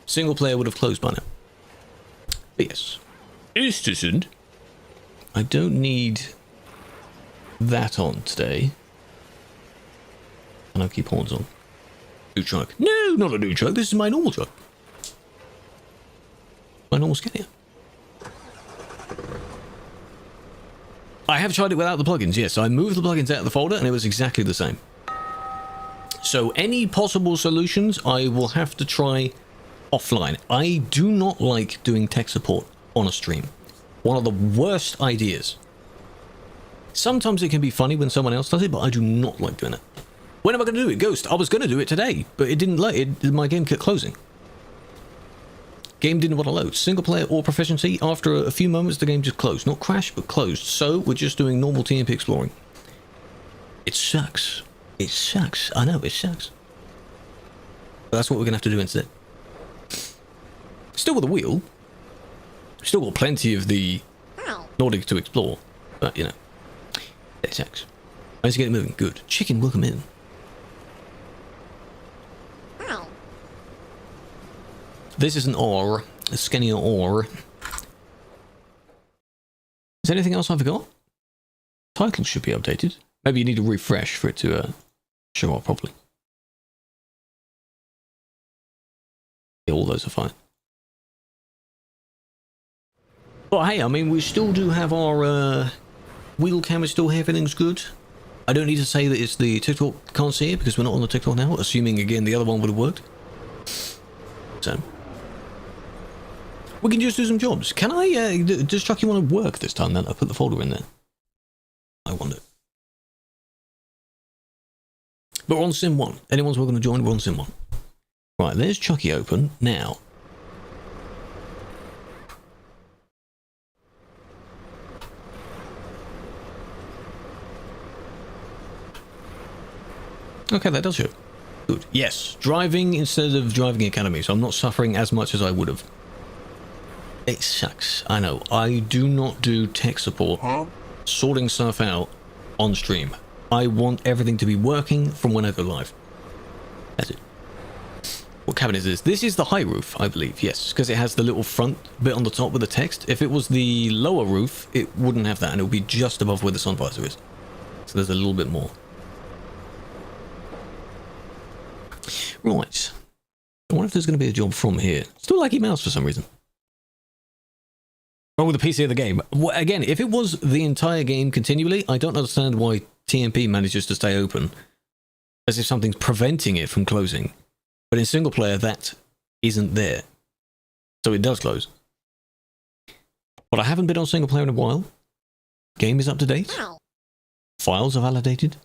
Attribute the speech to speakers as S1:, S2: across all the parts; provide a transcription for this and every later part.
S1: Single player would have closed by now. But yes. Istisund. I don't need that on today. And I'll keep horns on. New truck. No, not a new truck. This is my normal truck. My normal Scania. I have tried it without the plugins, yes. I moved the plugins out of the folder and it was exactly the same. So any possible solutions I will have to try offline. I do not like doing tech support on a stream. One of the worst ideas. Sometimes it can be funny when someone else does it, but I do not like doing it. When am I going to do it? Ghost. I was going to do it today, but it didn't let it. My game kept closing. Game didn't want to load. Single player or proficiency. After a few moments, the game just closed. Not crashed, but closed. So we're just doing normal TMP exploring. It sucks. It sucks. I know, it sucks. But that's what we're going to have to do instead. Still with a wheel. Still got plenty of the Nordic to explore. But, you know. It sucks. I need to get it moving. Good. Chicken, welcome in. This is an ore. A Scania ore. Is there anything else I forgot? Title should be updated. Maybe you need to refresh for it to show up properly. Yeah, all those are fine. But hey, I mean, we still do have our wheel cam is still here. Everything's good. I don't need to say that it's the TikTok. Can't see it because we're not on the TikTok now. Assuming again the other one would have worked. So we can just do some jobs. Can I? Does Chucky want to work this time? Then I put the folder in there. I wonder. But we're on Sim 1. Anyone's welcome to join. We're on Sim 1. Right, there's Chucky open now. Okay, that does show. Good. Yes, driving instead of driving academy, so I'm not suffering as much as I would have. It sucks. I know. I do not do tech support, sorting stuff out on stream. I want everything to be working from when I go live. That's it. What cabin is this? This is the high roof, I believe. Yes, because it has the little front bit on the top with the text. If it was the lower roof, it wouldn't have that, and it would be just above where the sun visor is. So there's a little bit more. Right. I wonder if there's going to be a job from here. Still laggy mouse for some reason. Wrong with the PC of the game. Well, again, if it was the entire game continually, I don't understand why TMP manages to stay open. As if something's preventing it from closing. But in single player, that isn't there. So it does close. But I haven't been on single player in a while. Game is up to date. Files are validated.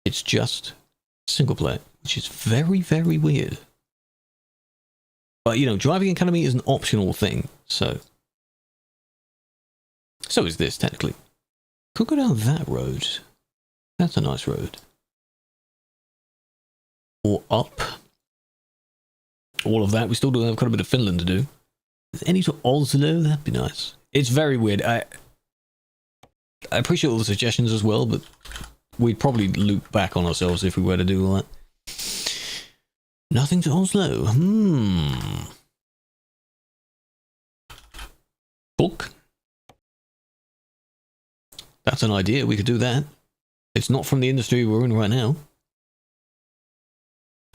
S1: It's just single player, which is very, very weird. But, you know, driving academy is an optional thing, so is this, technically. Could go down that road. That's a nice road. Or up. All of that. We still do have quite a bit of Finland to do. Is any to Oslo? That'd be nice. It's very weird. I appreciate all the suggestions as well, but we'd probably loop back on ourselves if we were to do all that. Nothing to Oslo. Book. That's an idea. We could do that. It's not from the industry we're in right now.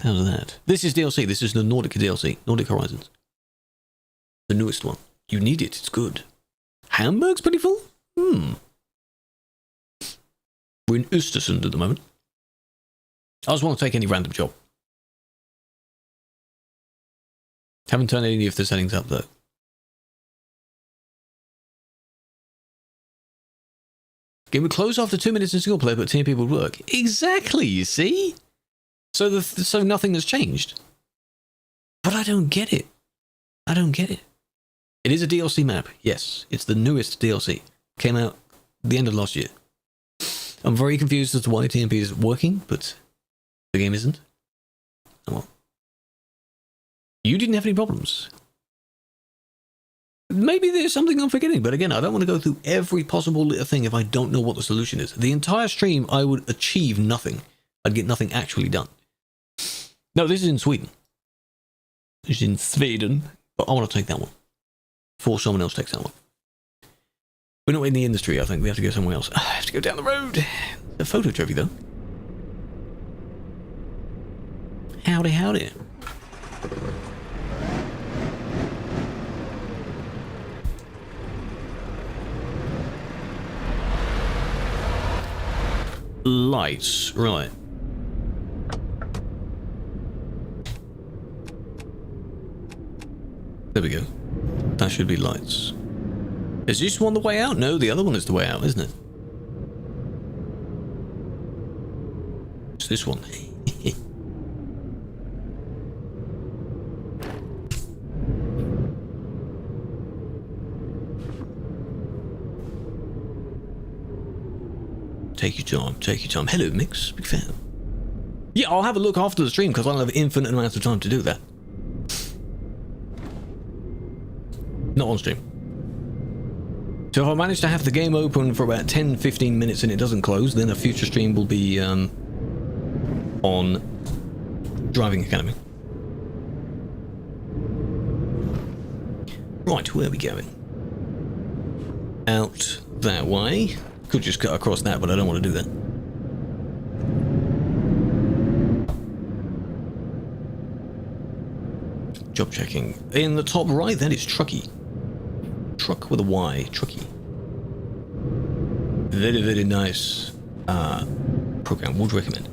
S1: How's that? This is DLC. This is the Nordic DLC. Nordic Horizons. The newest one. You need it. It's good. Hamburg's pretty full? We're in Östersund at the moment. I just want to take any random job. Haven't turned any of the settings up though. Game would close after 2 minutes in single player, but TMP would work. Exactly, you see? So so nothing has changed. But I don't get it. I don't get it. It is a DLC map. Yes, it's the newest DLC. Came out the end of last year. I'm very confused as to why TMP is working, but the game isn't. Oh well. You didn't have any problems. Maybe there's something I'm forgetting, but again, I don't want to go through every possible little thing if I don't know what the solution is. The entire stream, I would achieve nothing. I'd get nothing actually done. No, this is in Sweden. is in Sweden. But I want to take that one. Before someone else takes that one. We're not in the industry, I think. We have to go somewhere else. I have to go down the road. A photo trophy, though. Howdy, howdy. Lights, right. There we go. That should be lights. Is this one the way out? No, the other one is the way out, isn't it? It's this one. Take your time, take your time. Hello, Mix. Big fan. Yeah, I'll have a look after the stream because I'll have infinite amounts of time to do that. Not on stream. So if I manage to have the game open for about 10-15 minutes and it doesn't close, then a future stream will be on Driving Academy. Right, where are we going? Out that way. Could just cut across that, but I don't want to do that. Job checking. In the top right, that is Trucky. Truck with a Y. Trucky. Very, very nice program. Would recommend.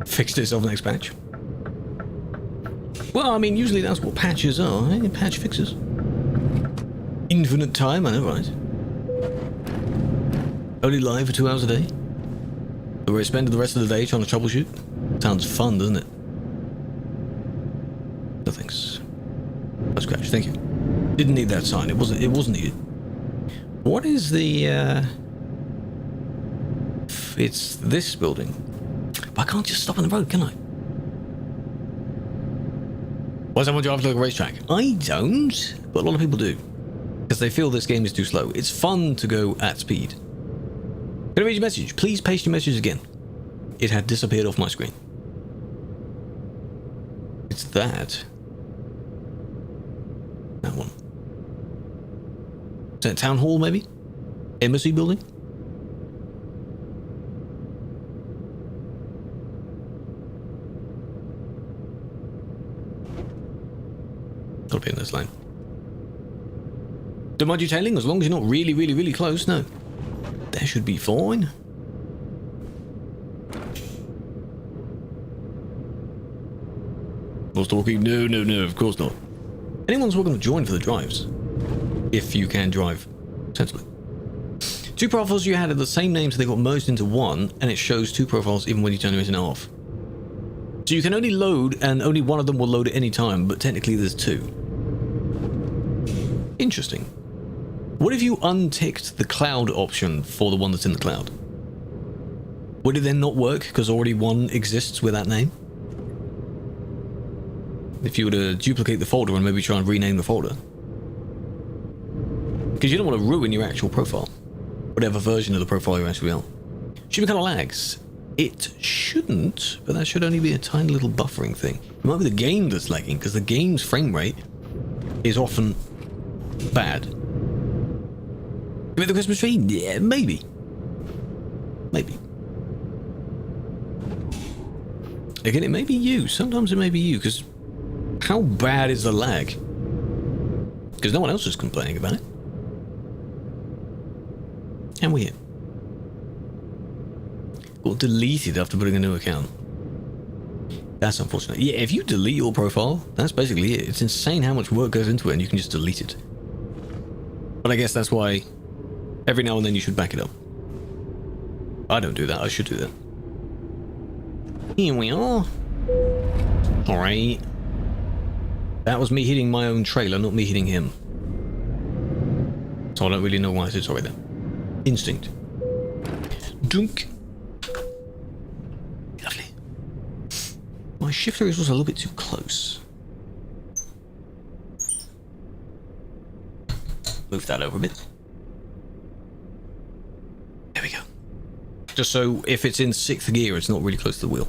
S1: Fixed itself next patch. Well, I mean, usually that's what patches are, eh? Patch fixes. Infinite time, I know, right? Only live for 2 hours a day? Where I spend the rest of the day trying to troubleshoot? Sounds fun, doesn't it? No thanks. Let's crash, thank you. Didn't need that sign, it wasn't needed. What is the, It's this building. But I can't just stop on the road, can I? Why does everyone drive like a racetrack? I don't, but a lot of people do. Because they feel this game is too slow. It's fun to go at speed. Can I read your message? Please paste your message again. It had disappeared off my screen. It's that. That one. Is that Town Hall, maybe? Embassy building? Gotta be in this lane. Don't mind you tailing, as long as you're not really, really, really close, no. That should be fine. Not talking? No, no, no, of course not. Anyone's welcome to join for the drives. If you can drive sensibly. Two profiles you had are the same name, so they got merged into one, and it shows two profiles even when you turn it off. So you can only load, and only one of them will load at any time, but technically there's two. Interesting. What if you unticked the cloud option for the one that's in the cloud? Would it then not work because already one exists with that name? If you were to duplicate the folder and maybe try and rename the folder. Because you don't want to ruin your actual profile. Whatever version of the profile you're actually on. Should be kind of lags. It shouldn't, but that should only be a tiny little buffering thing. It might be the game that's lagging, because the game's frame rate is often bad. With the Christmas tree? Yeah, maybe. Maybe. Again, it may be you. Sometimes it may be you, because how bad is the lag? Because no one else is complaining about it. And weird. Or deleted after putting a new account. That's unfortunate. Yeah, if you delete your profile, that's basically it. It's insane how much work goes into it and you can just delete it. But I guess that's why every now and then you should back it up. I don't do that. I should do that. Here we are. Alright. That was me hitting my own trailer, not me hitting him. So I don't really know why I said sorry there. Instinct. Dunk. Lovely. My shifter is also a little bit too close. Move that over a bit. There we go. Just so if it's in 6th gear, it's not really close to the wheel.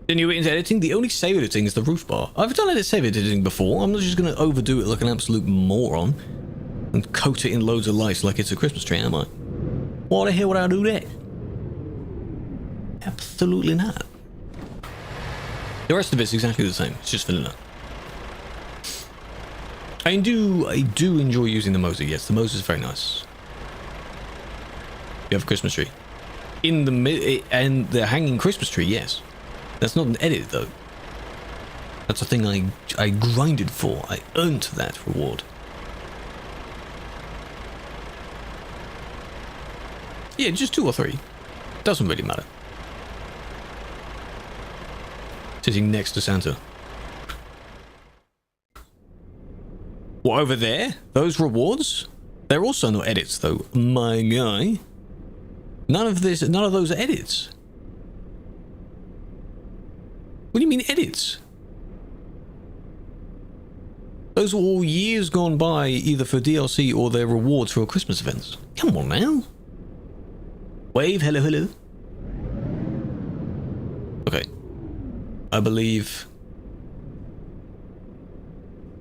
S1: Then you get into editing. The only save editing is the roof bar. I've done save editing before. I'm not just going to overdo it like an absolute moron and coat it in loads of lights like it's a Christmas tree, am I? Why the hell would I do that? Absolutely not. The rest of it's exactly the same. It's just vanilla. I do enjoy using the Moza. Yes, the Moza is very nice. You have a Christmas tree in the and the hanging Christmas tree. Yes, that's not an edit though. That's a thing I grinded for. I earned that reward. Yeah, just 2 or 3. Doesn't really matter. Sitting next to Santa. What, over there? Those rewards? They're also not edits though, my guy. None of those are edits. What do you mean edits? Those were all years gone by, either for DLC or their rewards for Christmas events. Come on now. Wave, hello, hello. Okay. I believe...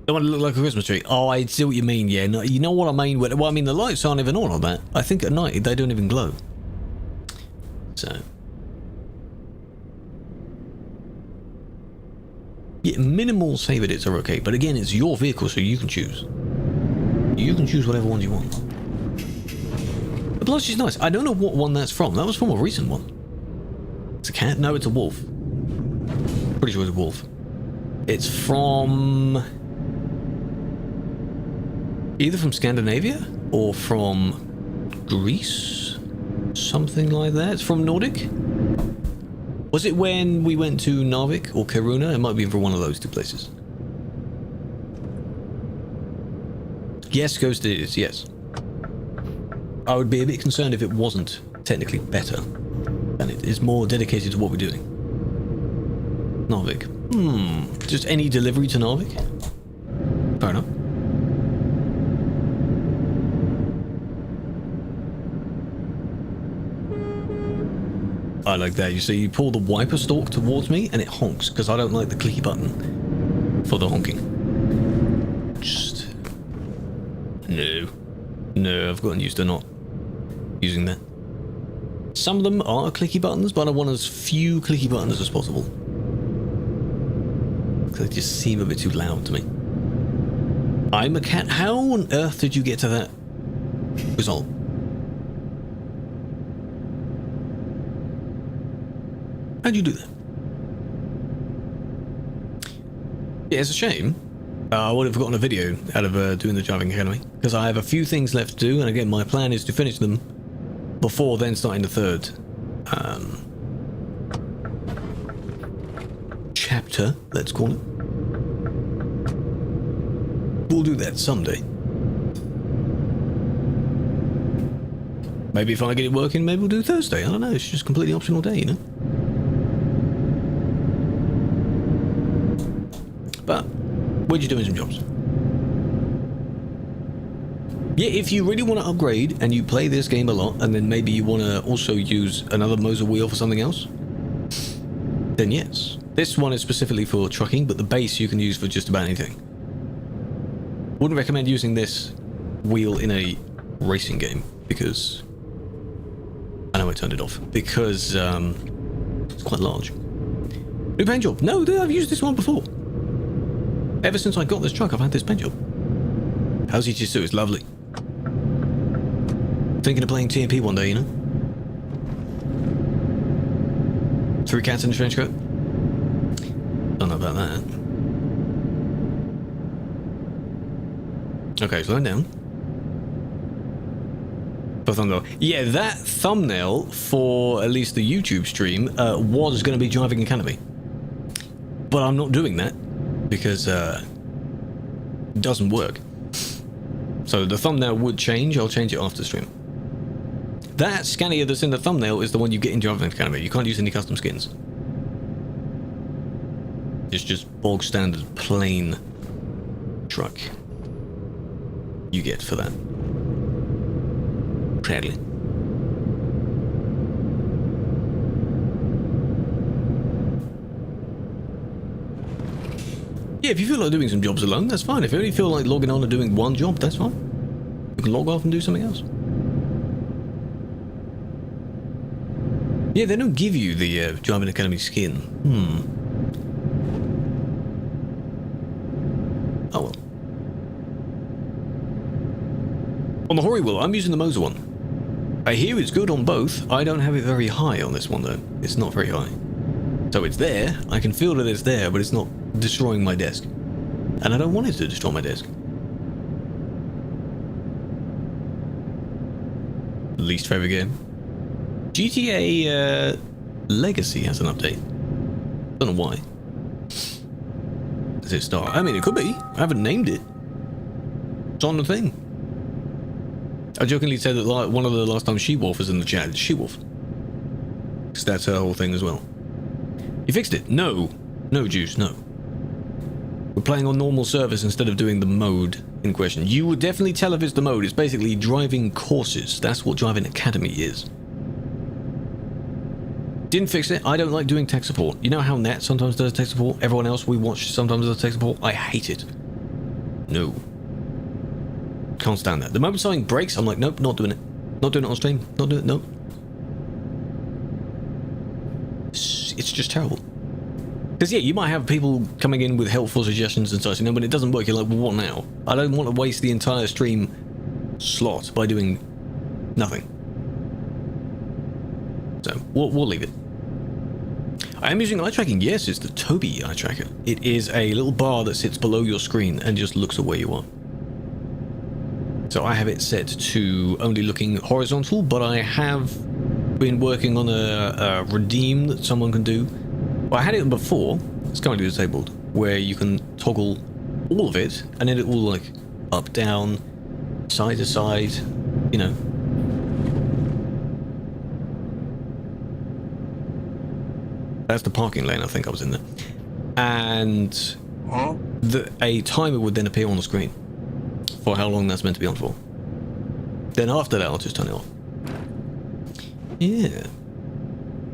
S1: Don't want to look like a Christmas tree. Oh, I see what you mean, yeah. No, you know what I mean? Well, I mean, the lights aren't even on that. I think at night they don't even glow. So... yeah, minimal save edits are okay, but again, it's your vehicle, so you can choose. You can choose whatever ones you want. The blush is nice. I don't know what one that's from. That was from a recent one. It's a cat? No, it's a wolf. Pretty sure it's a wolf. It's from... either from Scandinavia or from Greece? Something like that. It's from Nordic? Was it when we went to Narvik or Kiruna? It might be from one of those 2 places. Yes, Ghost it is, yes. I would be a bit concerned if it wasn't technically better. And it is more dedicated to what we're doing. Narvik. Just any delivery to Narvik? Fair enough. I like that. You see, you pull the wiper stalk towards me and it honks because I don't like the clicky button for the honking. Just... No, I've gotten used to not using that. Some of them are clicky buttons, but I want as few clicky buttons as possible. Because they just seem a bit too loud to me. I'm a cat. How on earth did you get to that result? How'd you do that? Yeah, it's a shame. I would have gotten a video out of doing the Driving Academy, because I have a few things left to do, and again, my plan is to finish them before then starting the 3rd chapter, let's call it. We'll do that someday. Maybe if I get it working, maybe we'll do Thursday. I don't know, it's just a completely optional day, you know? But we're just doing some jobs. Yeah, if you really want to upgrade and you play this game a lot, and then maybe you want to also use another Moza wheel for something else, then yes. This one is specifically for trucking, but the base you can use for just about anything. Wouldn't recommend using this wheel in a racing game, because... I know I turned it off. Because, it's quite large. New paint job. No, I've used this one before. Ever since I got this truck, I've had this paint job. How's ET2? It's lovely. Thinking of playing TMP one day, you know? 3 cats in a trench coat? Don't know about that. Okay, slow down. For thumbnail. Yeah, that thumbnail for at least the YouTube stream was going to be Driving Academy. But I'm not doing that. Because it doesn't work. So the thumbnail would change. I'll change it after the stream. That Scania that's in the thumbnail is the one you get in Driving Academy. You can't use any custom skins. It's just bog standard plain truck you get for that. Proudly. Yeah, if you feel like doing some jobs alone, that's fine. If you only feel like logging on and doing one job, that's fine. You can log off and do something else. Yeah, they don't give you the Driving Academy skin. Oh well. On the Hori wheel, I'm using the Moza one. I hear it's good on both. I don't have it very high on this one though. It's not very high. So it's there. I can feel that it's there, but it's not destroying my desk. And I don't want it to destroy my desk. Least favorite game. GTA Legacy has an update. Don't know why. Does it start? I mean, it could be. I haven't named it. It's on the thing. I jokingly said that one of the last times She-Wolf was in the chat. It's She-Wolf. Because that's her whole thing as well. You fixed it? No. No, Juice, no. We're playing on normal service instead of doing the mode in question. You would definitely tell if it's the mode. It's basically driving courses. That's what Driving Academy is. Didn't fix it. I don't like doing tech support. You know how Nat sometimes does tech support? Everyone else we watch sometimes does tech support? I hate it. No. Can't stand that. The moment something breaks, I'm like, nope, not doing it. Not doing it on stream. Not doing it, nope. It's just terrible. Because yeah, you might have people coming in with helpful suggestions and such, and then when it doesn't work, you're like, well, what now? I don't want to waste the entire stream slot by doing nothing. So, we'll leave it. I am using eye tracking. Yes, it's the Tobii eye tracker. It is a little bar that sits below your screen and just looks at where you are. So I have it set to only looking horizontal, but I have been working on a redeem that someone can do. Well, I had it before. It's currently disabled, where you can toggle all of it, and then it will like up, down, side to side, you know. That's the parking lane, I think I was in there. And a timer would then appear on the screen for how long that's meant to be on for. Then after that, I'll just turn it off. Yeah.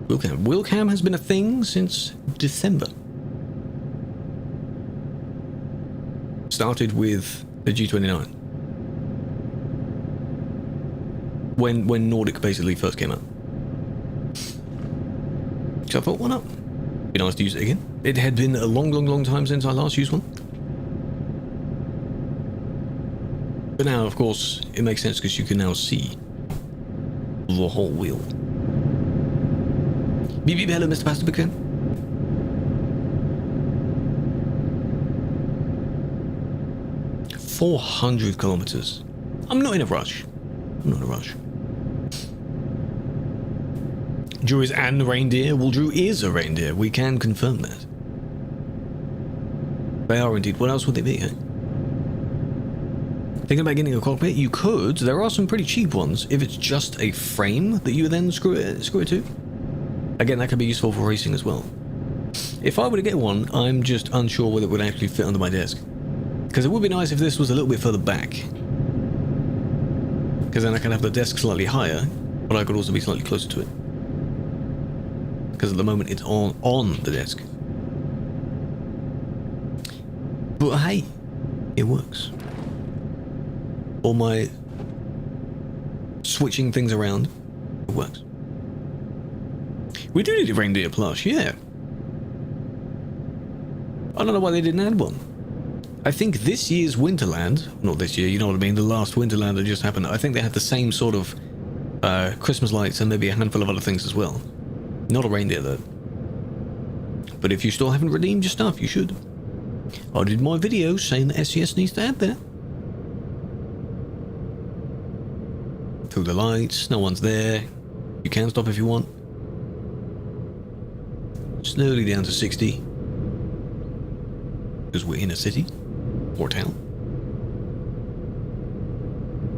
S1: Wheelcam. Wheelcam has been a thing since December. Started with the G29. When Nordic basically first came out. So I thought, why not? Be nice to use it again. It had been a long time since I last used one. But now, of course, it makes sense because you can now see the whole wheel. Beep beep, hello, Mr. Pastor Bickham. $400 kilometers. I'm not in a rush. I'm not in a rush. Drew is an reindeer. Well, Drew is a reindeer. We can confirm that. They are indeed. What else would they be, eh? Thinking about getting a cockpit? You could. There are some pretty cheap ones if it's just a frame that you then screw it to. Again, that could be useful for racing as well. If I were to get one, I'm just unsure whether it would actually fit under my desk. Because it would be nice if this was a little bit further back. Because then I can have the desk slightly higher, but I could also be slightly closer to it. Because at the moment it's on the desk. But hey, it works. All my switching things around, it works. We do need a reindeer plush, yeah. I don't know why they didn't add one. I think this year's Winterland, not this year, you know what I mean, the last Winterland that just happened, I think they had the same sort of Christmas lights and maybe a handful of other things as well. Not a reindeer though. But if you still haven't redeemed your stuff, you should. I did my video saying that SES needs to add that. Through the lights, no one's there. You can stop if you want. Slowly down to 60. Because we're in a city. Or town.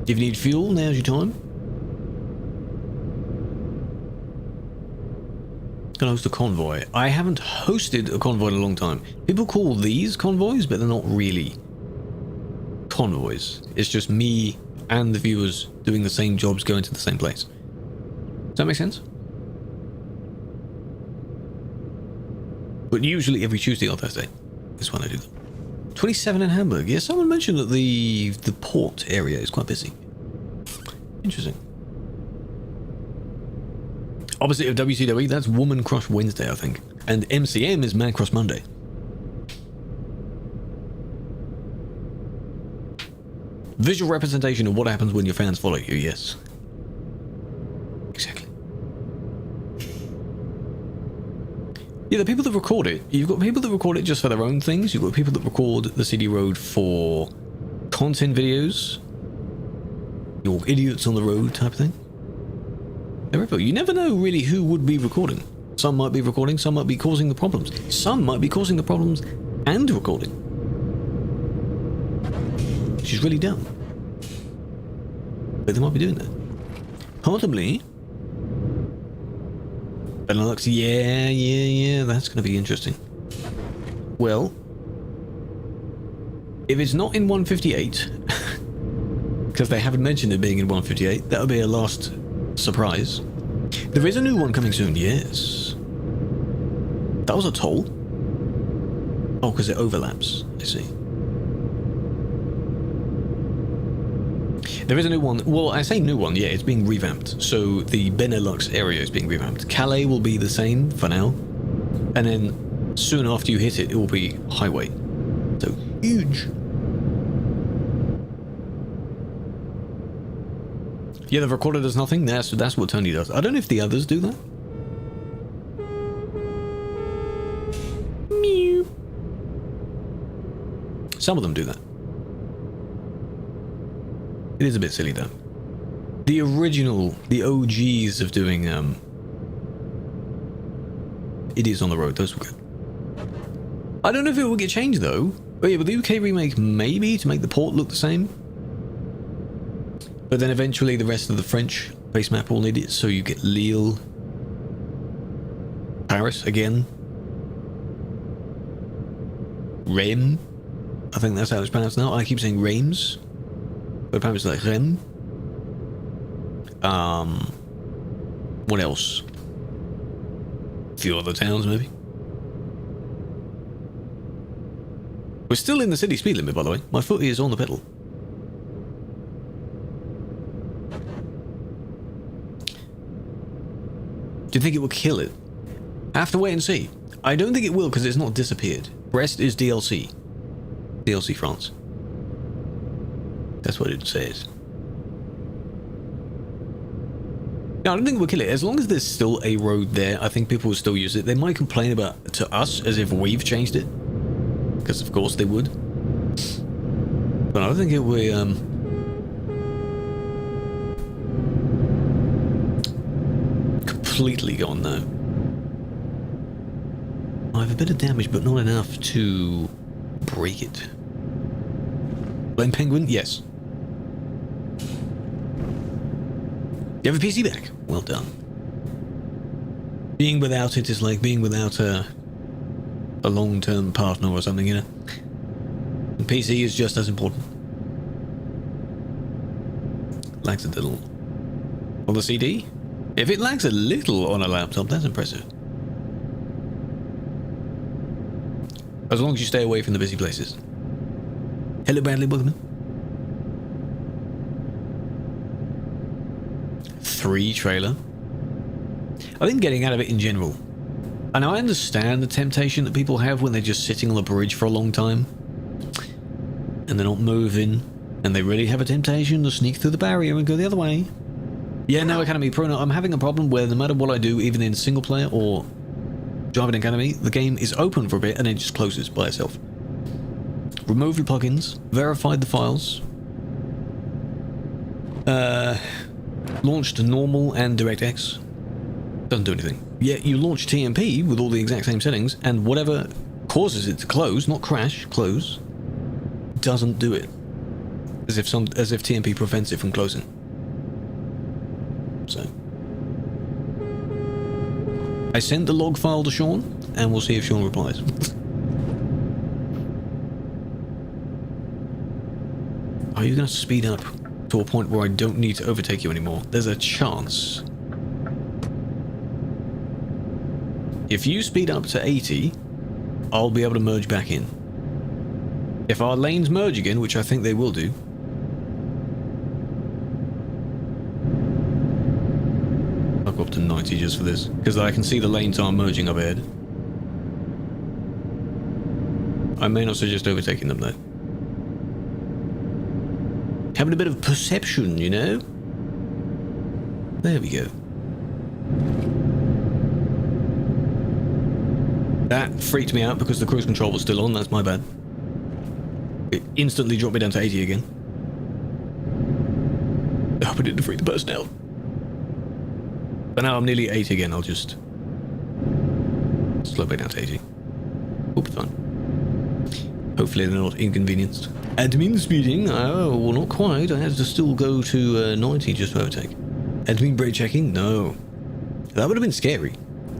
S1: If you need fuel, now's your time. Gonna host a convoy. I haven't hosted a convoy in a long time. People call these convoys, but they're not really convoys. It's just me and the viewers doing the same jobs going to the same place. Does that make sense? But usually every Tuesday or Thursday is when I do them. 27 in Hamburg. Yeah, someone mentioned that the port area is quite busy. Interesting. Opposite of WCW, that's Woman Crush Wednesday, I think. And MCM is Man Crush Monday. Visual representation of what happens when your fans follow you, yes. Exactly. Yeah, the people that record it, you've got people that record it just for their own things. You've got people that record the CD Road for content videos. Your idiots on the road type of thing. You never know really who would be recording. Some might be recording, some might be causing the problems. Some might be causing the problems and recording. Which is really dumb. But they might be doing that. Possibly. Benelux, yeah, that's going to be interesting. Well, if it's not in 158, because they haven't mentioned it being in 158, that would be a last surprise. There is a new one coming soon, yes. That was a toll. Oh, because it overlaps, I see. There is a new one. Well, I say new one, yeah, it's being revamped. So the Benelux area is being revamped. Calais will be the same for now. And then soon after you hit it, it will be highway. So huge. Yeah, the recorder does nothing. That's what Tony does. I don't know if the others do that. Meow. Some of them do that. It is a bit silly though. The original, the OGs of doing Idiots on the Road, those were good. I don't know if it will get changed though. Oh yeah, but the UK remake maybe to make the port look the same. But then eventually the rest of the French base map will need it, so you get Lille, Paris again, Reims. I think that's how it's pronounced now. I keep saying Reims, but apparently it's like Reims. What else? A few other towns maybe. We're still in the city speed limit, by the way. My foot is on the pedal. Do you think it will kill it? I have to wait and see. I don't think it will because it's not disappeared. Brest is DLC. DLC France. That's what it says. No, I don't think it will kill it. As long as there's still a road there, I think people will still use it. They might complain about to us as if we've changed it. Because of course they would. But I don't think it will completely gone now. I have a bit of damage, but not enough to break it. Blame Penguin? Yes. You have a PC back? Well done. Being without it is like being without a long-term partner or something, you know? And PC is just as important. Lags a little. On the CD? If it lags a little on a laptop, that's impressive. As long as you stay away from the busy places. Hello, Bradley, welcome in. 3 trailer. I think getting out of it in general. And I understand the temptation that people have when they're just sitting on the bridge for a long time. And they're not moving. And they really have a temptation to sneak through the barrier and go the other way. Yeah, no, Academy Pro, no, I'm having a problem where no matter what I do, even in single player or Driving Academy, the game is open for a bit and then just closes by itself. Removed the plugins, verified the files, launched normal and DirectX. Doesn't do anything. Yet you launch TMP with all the exact same settings, and whatever causes it to close, not crash, close, doesn't do it. As if TMP prevents it from closing. So I sent the log file to Sean, and we'll see if Sean replies. Are you going to speed up to a point where I don't need to overtake you anymore? There's a chance. If you speed up to 80, I'll be able to merge back in. If our lanes merge again, which I think they will do. I'll go up to 90 just for this, because I can see the lanes are merging up ahead. I may not suggest overtaking them though. Having a bit of perception, you know? There we go. That freaked me out because the cruise control was still on, that's my bad. It instantly dropped me down to 80 again. I hope I didn't freak the person out. But now I'm nearly 80 again, I'll just slow back down to 80. We'll be fine. Hopefully they're not inconvenienced. Admin speeding, well not quite, I had to still go to 90 just to overtake. Admin brake checking, no. That would have been scary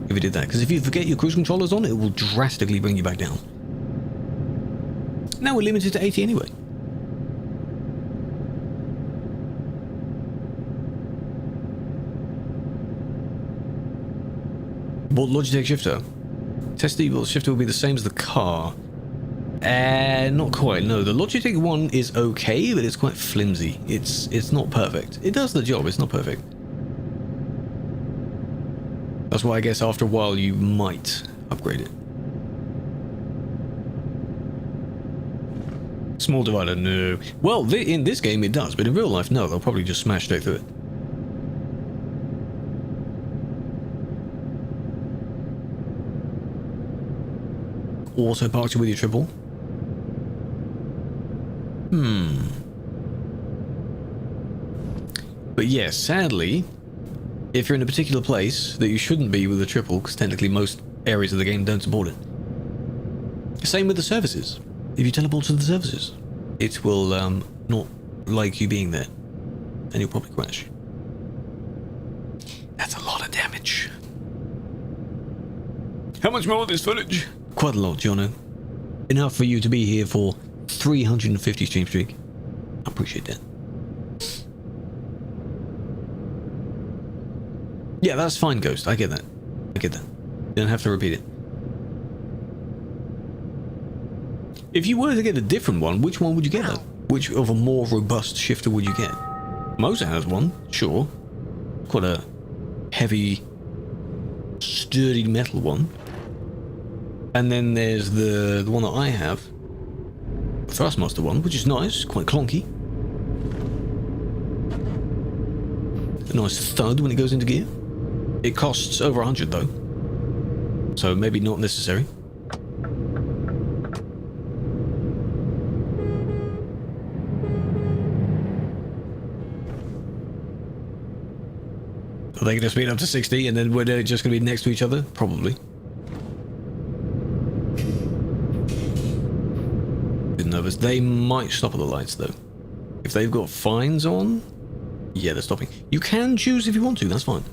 S1: if it did that, because if you forget your cruise controllers on, it will drastically bring you back down. Now we're limited to 80 anyway. What Logitech shifter? Test the shifter will be the same as the car. Not quite, no. The Logitech one is okay, but it's quite flimsy. It's not perfect. It does the job, it's not perfect. That's why I guess after a while you might upgrade it. Small divider, no. Well, in this game it does, but in real life, no. They'll probably just smash straight through it. Auto parked with your triple. But yes, sadly, if you're in a particular place that you shouldn't be with a triple, because technically most areas of the game don't support it. Same with the services. If you teleport to the services, it will not like you being there, and you'll probably crash. That's a lot of damage. How much more of this footage? Quite a lot, Jono. Enough for you to be here for 350 stream streak. I appreciate that. Yeah, that's fine, Ghost. I get that. I get that. You don't have to repeat it. If you were to get a different one, which one would you get though? Which of a more robust shifter would you get? Moza has one, sure. Quite a heavy, sturdy metal one. And then there's the one that I have, the Thrustmaster one, which is nice, quite clunky. A nice thud when it goes into gear. It costs over 100 though, so maybe not necessary. Are they going to speed up to 60 and then we're just going to be next to each other? Probably. Bit nervous. They might stop at the lights though. If they've got fines on, yeah, they're stopping. You can choose if you want to, that's fine.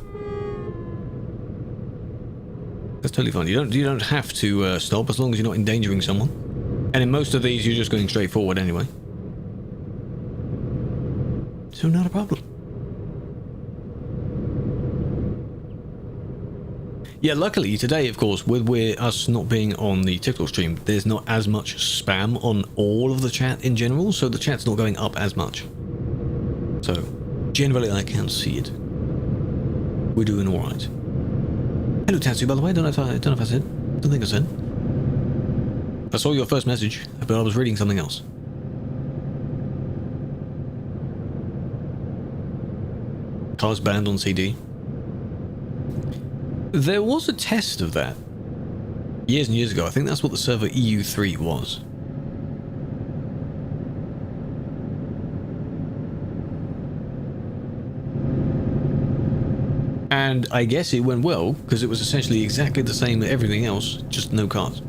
S1: That's totally fine. You don't have to stop as long as you're not endangering someone. And in most of these, you're just going straight forward anyway. So not a problem. Yeah, luckily today, of course, with us not being on the TikTok stream, there's not as much spam on all of the chat in general, so the chat's not going up as much. So, generally I can see it. We're doing alright. Hello Tatsu, by the way, don't know if I said. Don't think I said. I saw your first message, but I was reading something else. Cars banned on CD. There was a test of that years and years ago. I think that's what the server EU3 was. And I guess it went well, because it was essentially exactly the same as everything else, just no cars.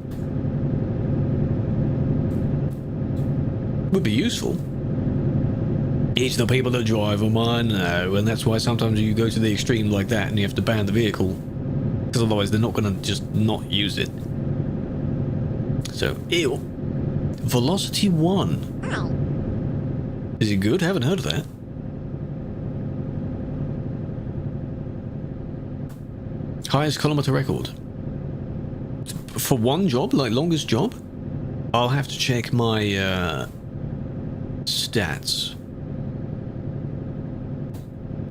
S1: Would be useful. It's the people that drive them, I know, and that's why sometimes you go to the extreme like that and you have to ban the vehicle. Because otherwise they're not going to just not use it. So, ew. Velocity 1. Is it good? I haven't heard of that. Highest kilometer record. For one job? Like longest job? I'll have to check my stats.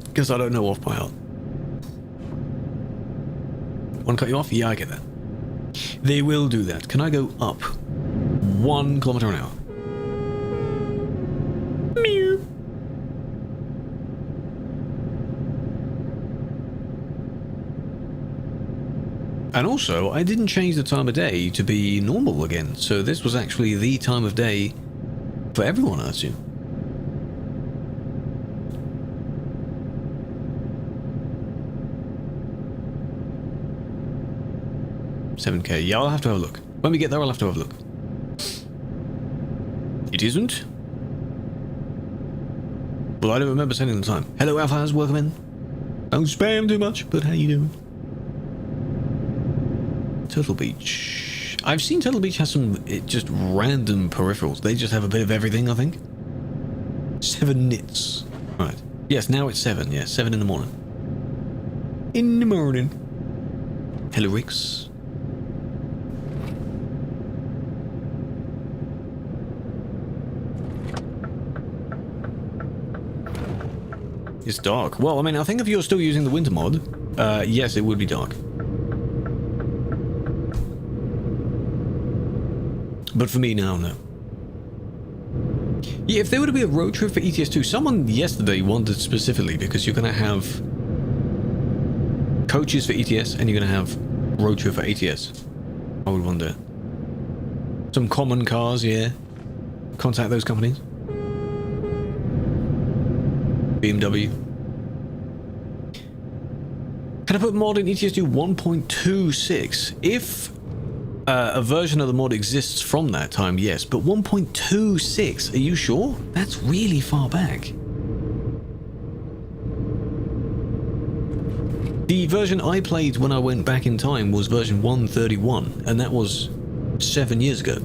S1: Because I don't know off by heart. Want to cut you off? Yeah, I get that. They will do that. Can I go up 1 kilometer an hour? Meow. And also, I didn't change the time of day to be normal again, so this was actually the time of day for everyone, I assume. $7K. Yeah, I'll have to have a look. When we get there, I'll have to have a look. It isn't? Well, I don't remember setting the time. Hello, Alphas, welcome in. Don't spam too much, but how you doing? Turtle Beach. I've seen Turtle Beach has some just random peripherals. They just have a bit of everything, I think. 7 nits. Right. Yes, now it's 7. Yeah, 7 in the morning. In the morning. Hello, Rix. It's dark. Well, I mean, I think if you're still using the winter mod, yes, it would be dark. But for me now, no. Yeah, if there were to be a road trip for ETS2, someone yesterday wondered specifically, because you're going to have coaches for ETS and you're going to have road trip for ATS. I would wonder. Some common cars, yeah. Contact those companies. BMW. Can I put mod in ETS2 1.26? If a version of the mod exists from that time, yes, but 1.26, are you sure? That's really far back. The version I played when I went back in time was version 131, and that was 7 years ago.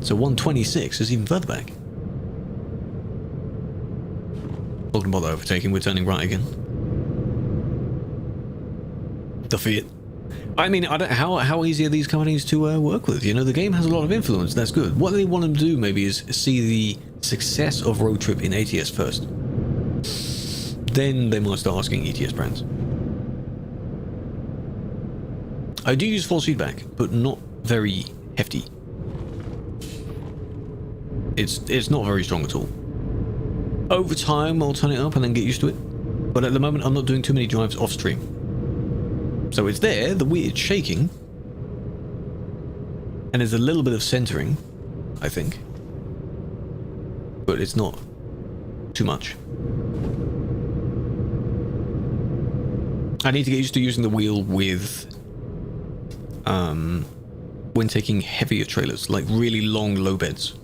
S1: So 126 is even further back. Not gonna bother overtaking, we're turning right again. Defeat. I mean, I don't, how easy are these companies to work with? You know, the game has a lot of influence, that's good. What they want them to do maybe is see the success of Road Trip in ATS first. Then they might start asking ETS brands. I do use force feedback, but not very hefty. It's not very strong at all. Over time, I'll turn it up and then get used to it. But at the moment, I'm not doing too many drives off stream. So it's there, the weird shaking. And there's a little bit of centering, I think. But it's not too much. I need to get used to using the wheel with... when taking heavier trailers, like really long low beds.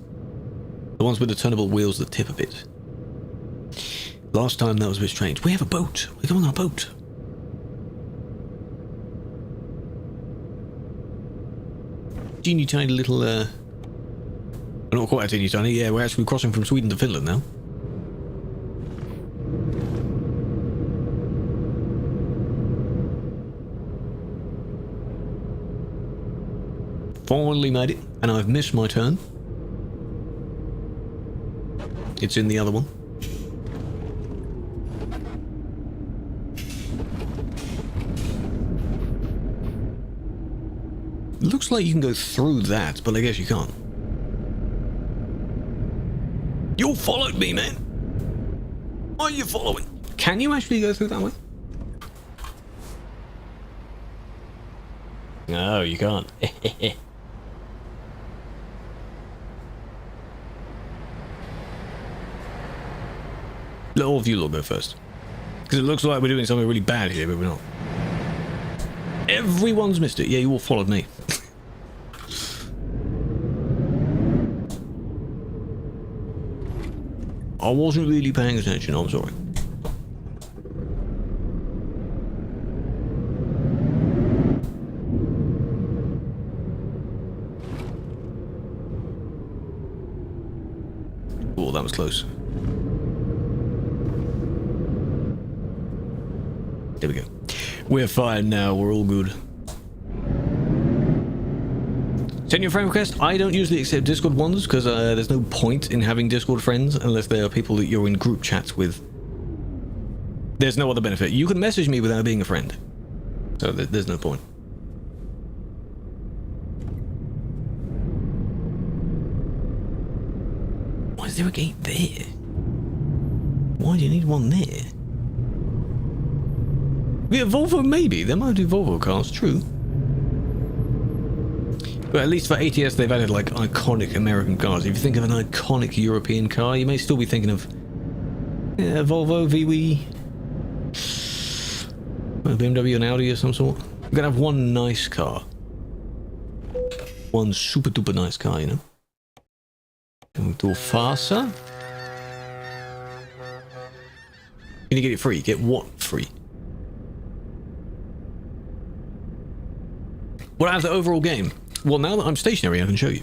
S1: The ones with the turnable wheels that tip a bit. Last time that was a bit strange. We have a boat. We're going on a boat. Teeny tiny little, not quite a teeny tiny, yeah, we're actually crossing from Sweden to Finland now. Finally made it, and I've missed my turn. It's in the other one. Looks like you can go through that, but I guess you can't. You followed me, man. Why are you following? Can you actually go through that way? No, you can't. Let all of you lot go first. Because it looks like we're doing something really bad here, but we're not. Everyone's missed it. Yeah, you all followed me. I wasn't really paying attention, I'm sorry. Oh, that was close. There we go. We're fine now, we're all good. Send your friend request. I don't usually accept Discord ones because there's no point in having Discord friends unless they are people that you're in group chats with. There's no other benefit. You can message me without being a friend. So there's no point. Why is there a gate there? Why do you need one there? Yeah, Volvo maybe. There might be Volvo cars, true. But at least for ATS they've added like iconic American cars. If you think of an iconic European car, you may still be thinking of Volvo, VW, BMW and Audi or some sort. We're gonna have one nice car. One super duper nice car, you know. And we'll do faster. Can you get it free? Get what free? What out of the overall game? Well, now that I'm stationary, I can show you.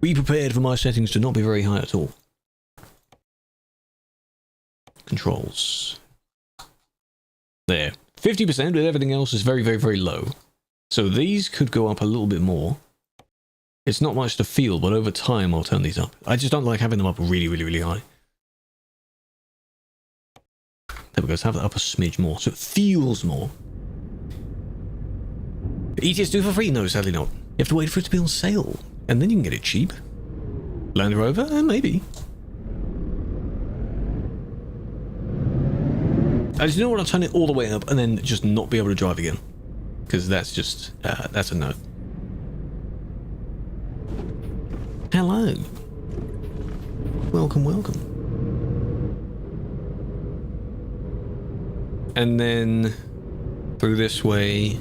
S1: Be prepared for my settings to not be very high at all. Controls. There. 50%, but everything else is very, very, very low. So these could go up a little bit more. It's not much to feel, but over time I'll turn these up. I just don't like having them up really, really, really high. There we go, let's have it up a smidge more, so it feels more. ETS 2 for free? No, sadly not. You have to wait for it to be on sale, and then you can get it cheap. Land Rover? Maybe. I just don't want to turn it all the way up and then just not be able to drive again. Because that's just, that's a no. Hello. Welcome, welcome. And then through this way.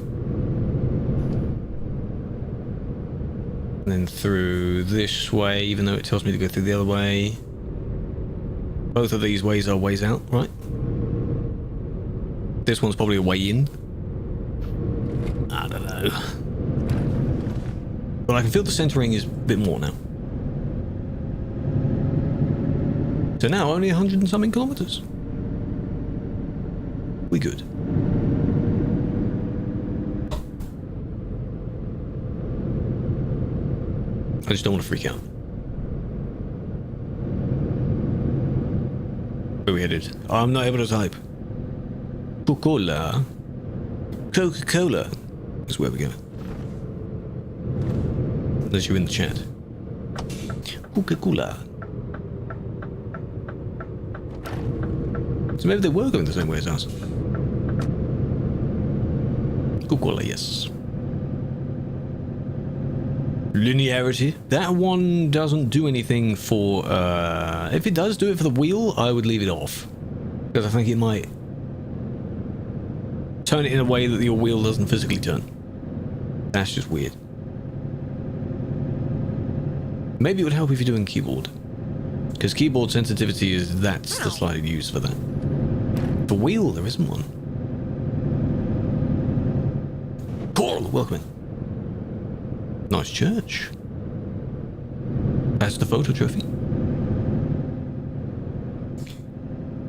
S1: And then through this way, even though it tells me to go through the other way. Both of these ways are ways out, right? This one's probably a way in. I don't know. But I can feel the centering is a bit more now. So now only 100 and something kilometers. We good. I just don't want to freak out. Where we headed? Oh, I'm not able to type. Coca-Cola. Coca-Cola is where we go. Unless you're in the chat. Coca-Cola. So maybe they were going the same way as us. Coca-Cola, yes. Linearity. That one doesn't do anything for... if it does do it for the wheel, I would leave it off. Because I think it might turn it in a way that your wheel doesn't physically turn. That's just weird. Maybe it would help if you're doing keyboard. Because keyboard sensitivity is... that's the slide used for that. For wheel, there isn't one. Coral, welcome in. Nice church. That's the photo trophy.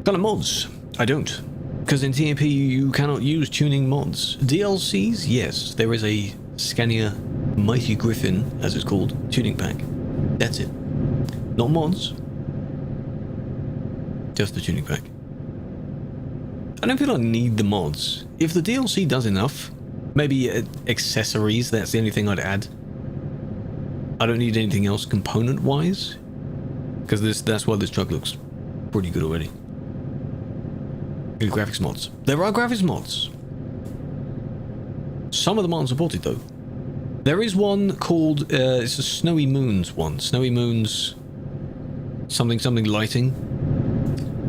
S1: Kind of mods? I don't. Because in TMP you cannot use tuning mods. DLCs? Yes. There is a Scania Mighty Griffin, as it's called, tuning pack. That's it. Not mods. Just the tuning pack. I don't feel I need the mods. If the DLC does enough, maybe accessories, that's the only thing I'd add. I don't need anything else component-wise, because that's why this truck looks pretty good already. Any graphics mods? There are graphics mods. Some of them aren't supported though. There is one called, it's a Snowy Moons one. Snowy Moons something lighting.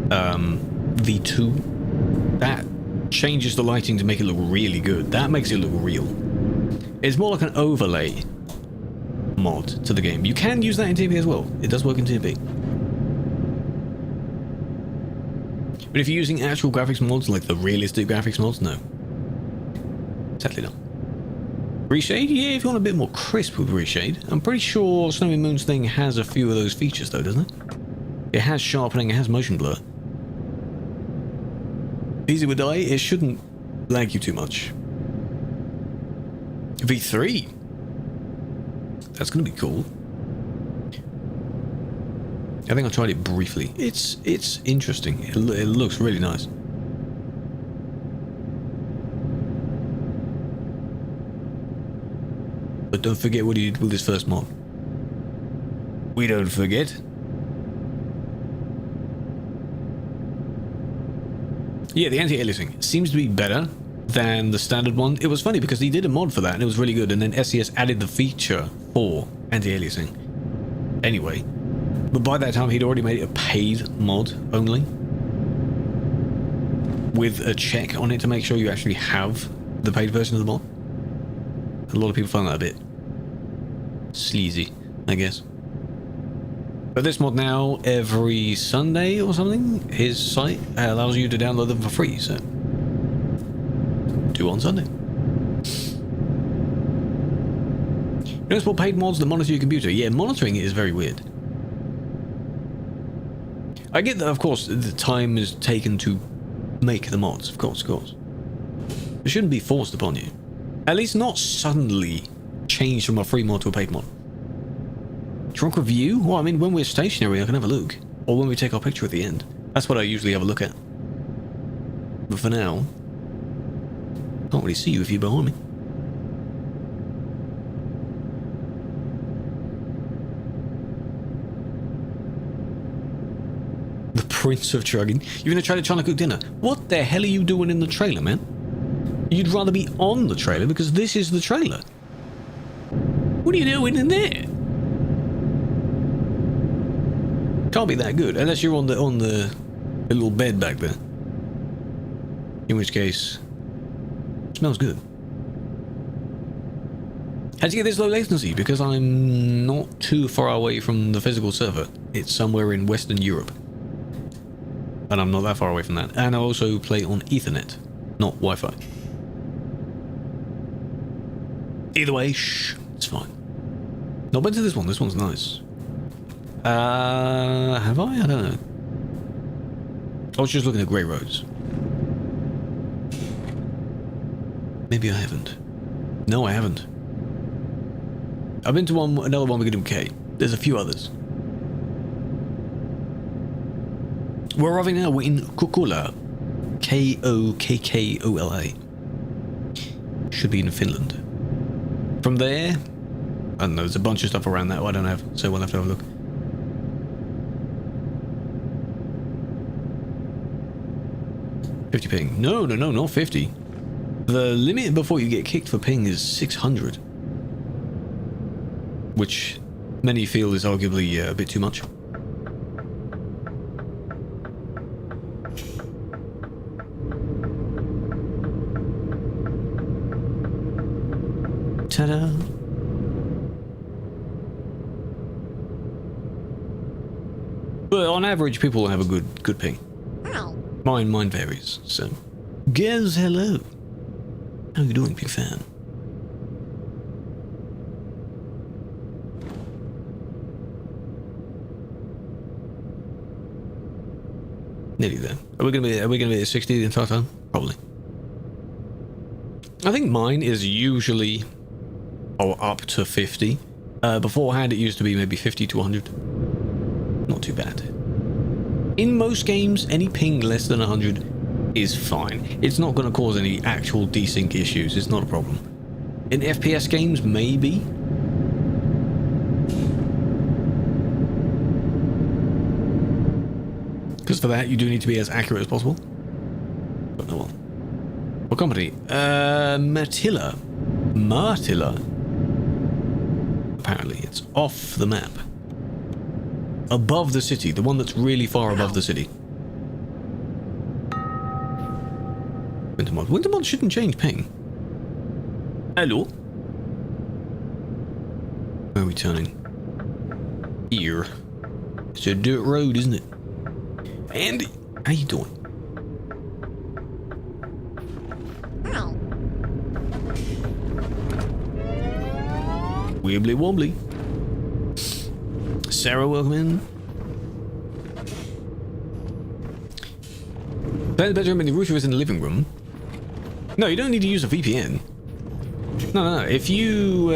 S1: V2. That changes the lighting to make it look really good. That makes it look real. It's more like an overlay mod to the game. You can use that in TMP as well. It does work in TMP. But if you're using actual graphics mods, like the realistic graphics mods, no. Sadly not. Reshade? Yeah, if you want a bit more crisp with reshade. I'm pretty sure Snowy Moon's thing has a few of those features though, doesn't it? It has sharpening, it has motion blur. Easy with die, it shouldn't lag you too much. V3? That's going to be cool. I think I tried it briefly. It's interesting. It looks really nice. But don't forget what he did with his first mod. We don't forget. Yeah, the anti-aliasing seems to be better than the standard one. It was funny because he did a mod for that and it was really good, and then SES added the feature for anti-aliasing. Anyway, but by that time he'd already made it a paid mod only, with a check on it to make sure you actually have the paid version of the mod. A lot of people find that a bit sleazy, I guess. But this mod now, every Sunday or something, his site allows you to download them for free, so 2 on Sunday. Notice what paid mods that monitor your computer. Yeah, monitoring it is very weird. I get that, of course, the time is taken to make the mods, of course. It shouldn't be forced upon you. At least not suddenly change from a free mod to a paid mod. Drunk review? Well, I mean, when we're stationary, I can have a look. Or when we take our picture at the end. That's what I usually have a look at. But for now, can't really see you if you're behind me. The Prince of Trugging. You're in a trailer trying to cook dinner. What the hell are you doing in the trailer, man? You'd rather be on the trailer because this is the trailer. What are you doing in there? Can't be that good unless you're on the little bed back there. In which case, it smells good. How'd you get this low latency? Because I'm not too far away from the physical server. It's somewhere in Western Europe. And I'm not that far away from that. And I also play on Ethernet, not Wi-Fi. Either way, shh, it's fine. Not been to this one. This one's nice. Have I? I don't know. I was just looking at grey roads. Maybe I haven't. No, I haven't. I've been to another one beginning with K. There's a few others. We're arriving now. We're in Kokkola. Kokkola. Should be in Finland. From there, I don't know, there's a bunch of stuff around that I don't have, so we'll have to have a look. $50 ping. No, not 50. The limit before you get kicked for ping is 600. Which many feel is arguably a bit too much. Ta-da! But on average, people have a good ping. Mine varies, so. Girls, hello. How you doing, big fan? Nearly there. Are we gonna be at 60 the entire time? Probably. I think mine is usually up to 50. Beforehand, it used to be maybe 50 to 100. Not too bad. In most games, any ping less than 100 is fine. It's not going to cause any actual desync issues. It's not a problem. In FPS games, maybe. Because for that, you do need to be as accurate as possible. But no one. What company? Martilla. Apparently, it's off the map. Above the city, the one that's really far above the city. Wintermod. Wintermod shouldn't change ping. Hello? Where are we turning? Here. It's a dirt road, isn't it? Andy, how you doing? Wibbly wobbly. Sarah, welcome in. Play in the bedroom and the router is in the living room. No, you don't need to use a VPN. No. If you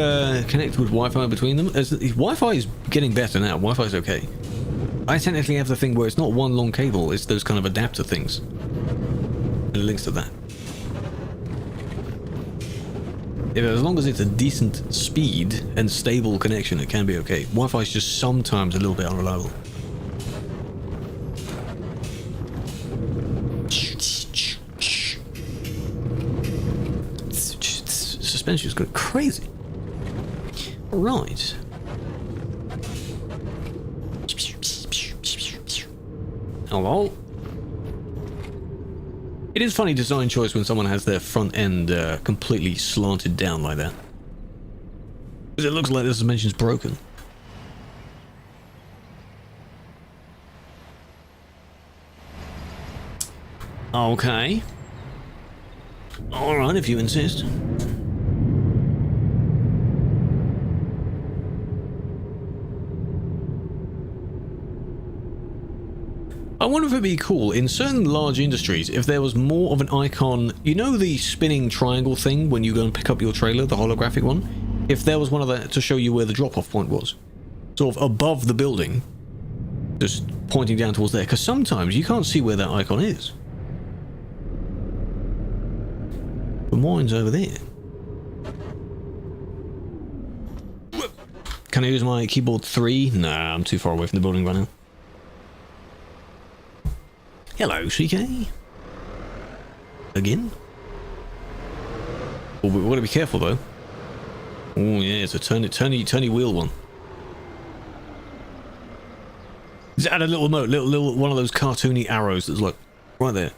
S1: connect with Wi-Fi between them, Wi-Fi is getting better now. Wi-Fi is okay. I technically have the thing where it's not one long cable, it's those kind of adapter things. And it links to that. As long as it's a decent speed and stable connection, it can be okay. Wi-Fi is just sometimes a little bit unreliable. Suspension's got crazy. Right. Hello. It is funny design choice when someone has their front end completely slanted down like that. Because it looks like the suspension's broken. Okay. Alright, if you insist. I wonder if it'd be cool in certain large industries if there was more of an icon, you know the spinning triangle thing when you go and pick up your trailer, the holographic one? If there was one of that to show you where the drop-off point was. Sort of above the building, just pointing down towards there, because sometimes you can't see where that icon is. But mine's over there. Can I use my keyboard 3? Nah, I'm too far away from the building right now. Hello, CK. Again? Oh, we've got to be careful though. Oh yeah, it's a turny wheel one. Just add a little note, little one of those cartoony arrows that's like right there.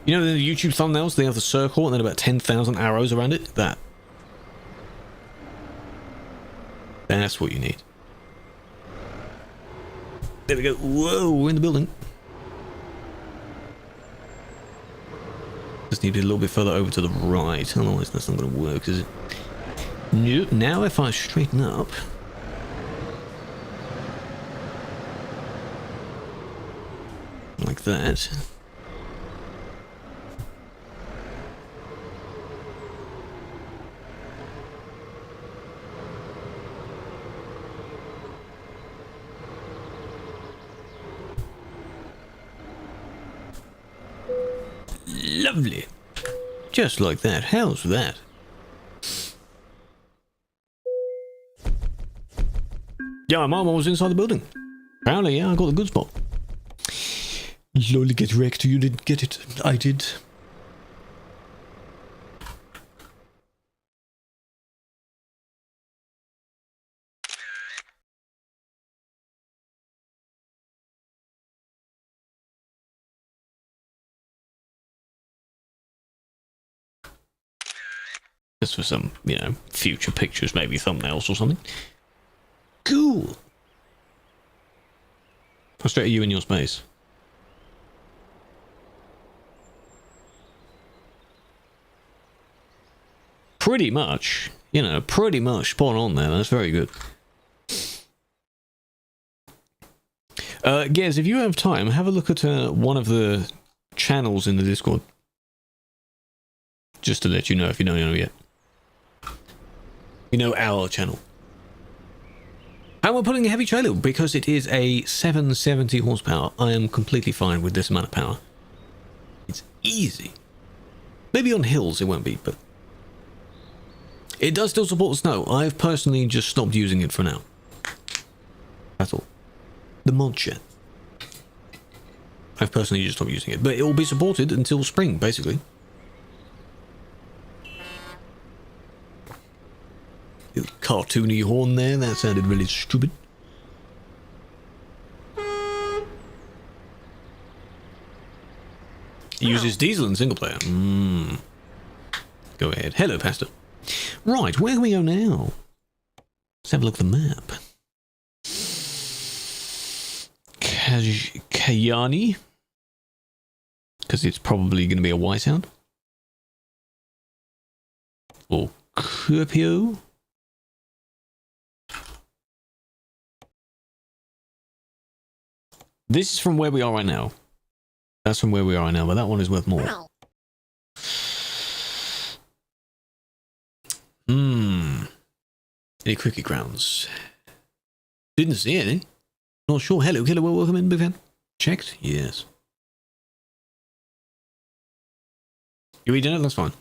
S1: You know the YouTube thumbnails, they have the circle and then about 10,000 arrows around it? That's what you need. There we go. Whoa, we're in the building. Just need to be a little bit further over to the right, otherwise that's not going to work, is it? Nope. Now if I straighten up... like that... Lovely. Just like that. How's that? Yeah, my mom was inside the building. Apparently, yeah, I got the good spot. Slowly get wrecked. You didn't get it. I did. Just for some, you know, future pictures, maybe thumbnails or something. Cool. How straight are you in your space? Pretty much. You know, pretty much spot on there. That's very good. Gez, if you have time, have a look at one of the channels in the Discord. Just to let you know if you don't know yet. You know our channel. And we're putting a heavy trailer because it is a 770 horsepower. I am completely fine with this amount of power. It's easy. Maybe on hills it won't be, but... it does still support the snow. I've personally just stopped using it for now. That's all. The mod shed. I've personally just stopped using it. But it will be supported until spring, basically. Cartoony horn there, that sounded really stupid. He uses diesel in single player. Go ahead. Hello, Pastor. Right, where can we go now? Let's have a look at the map. Kayani. Because it's probably going to be a Y sound. Or Kuopio. This is from where we are right now. That's from where we are right now, but that one is worth more. Any cricket grounds? Didn't see any. Not sure. Hello, killer. Welcome in, big fan. Checked? Yes. You eat dinner? That's fine.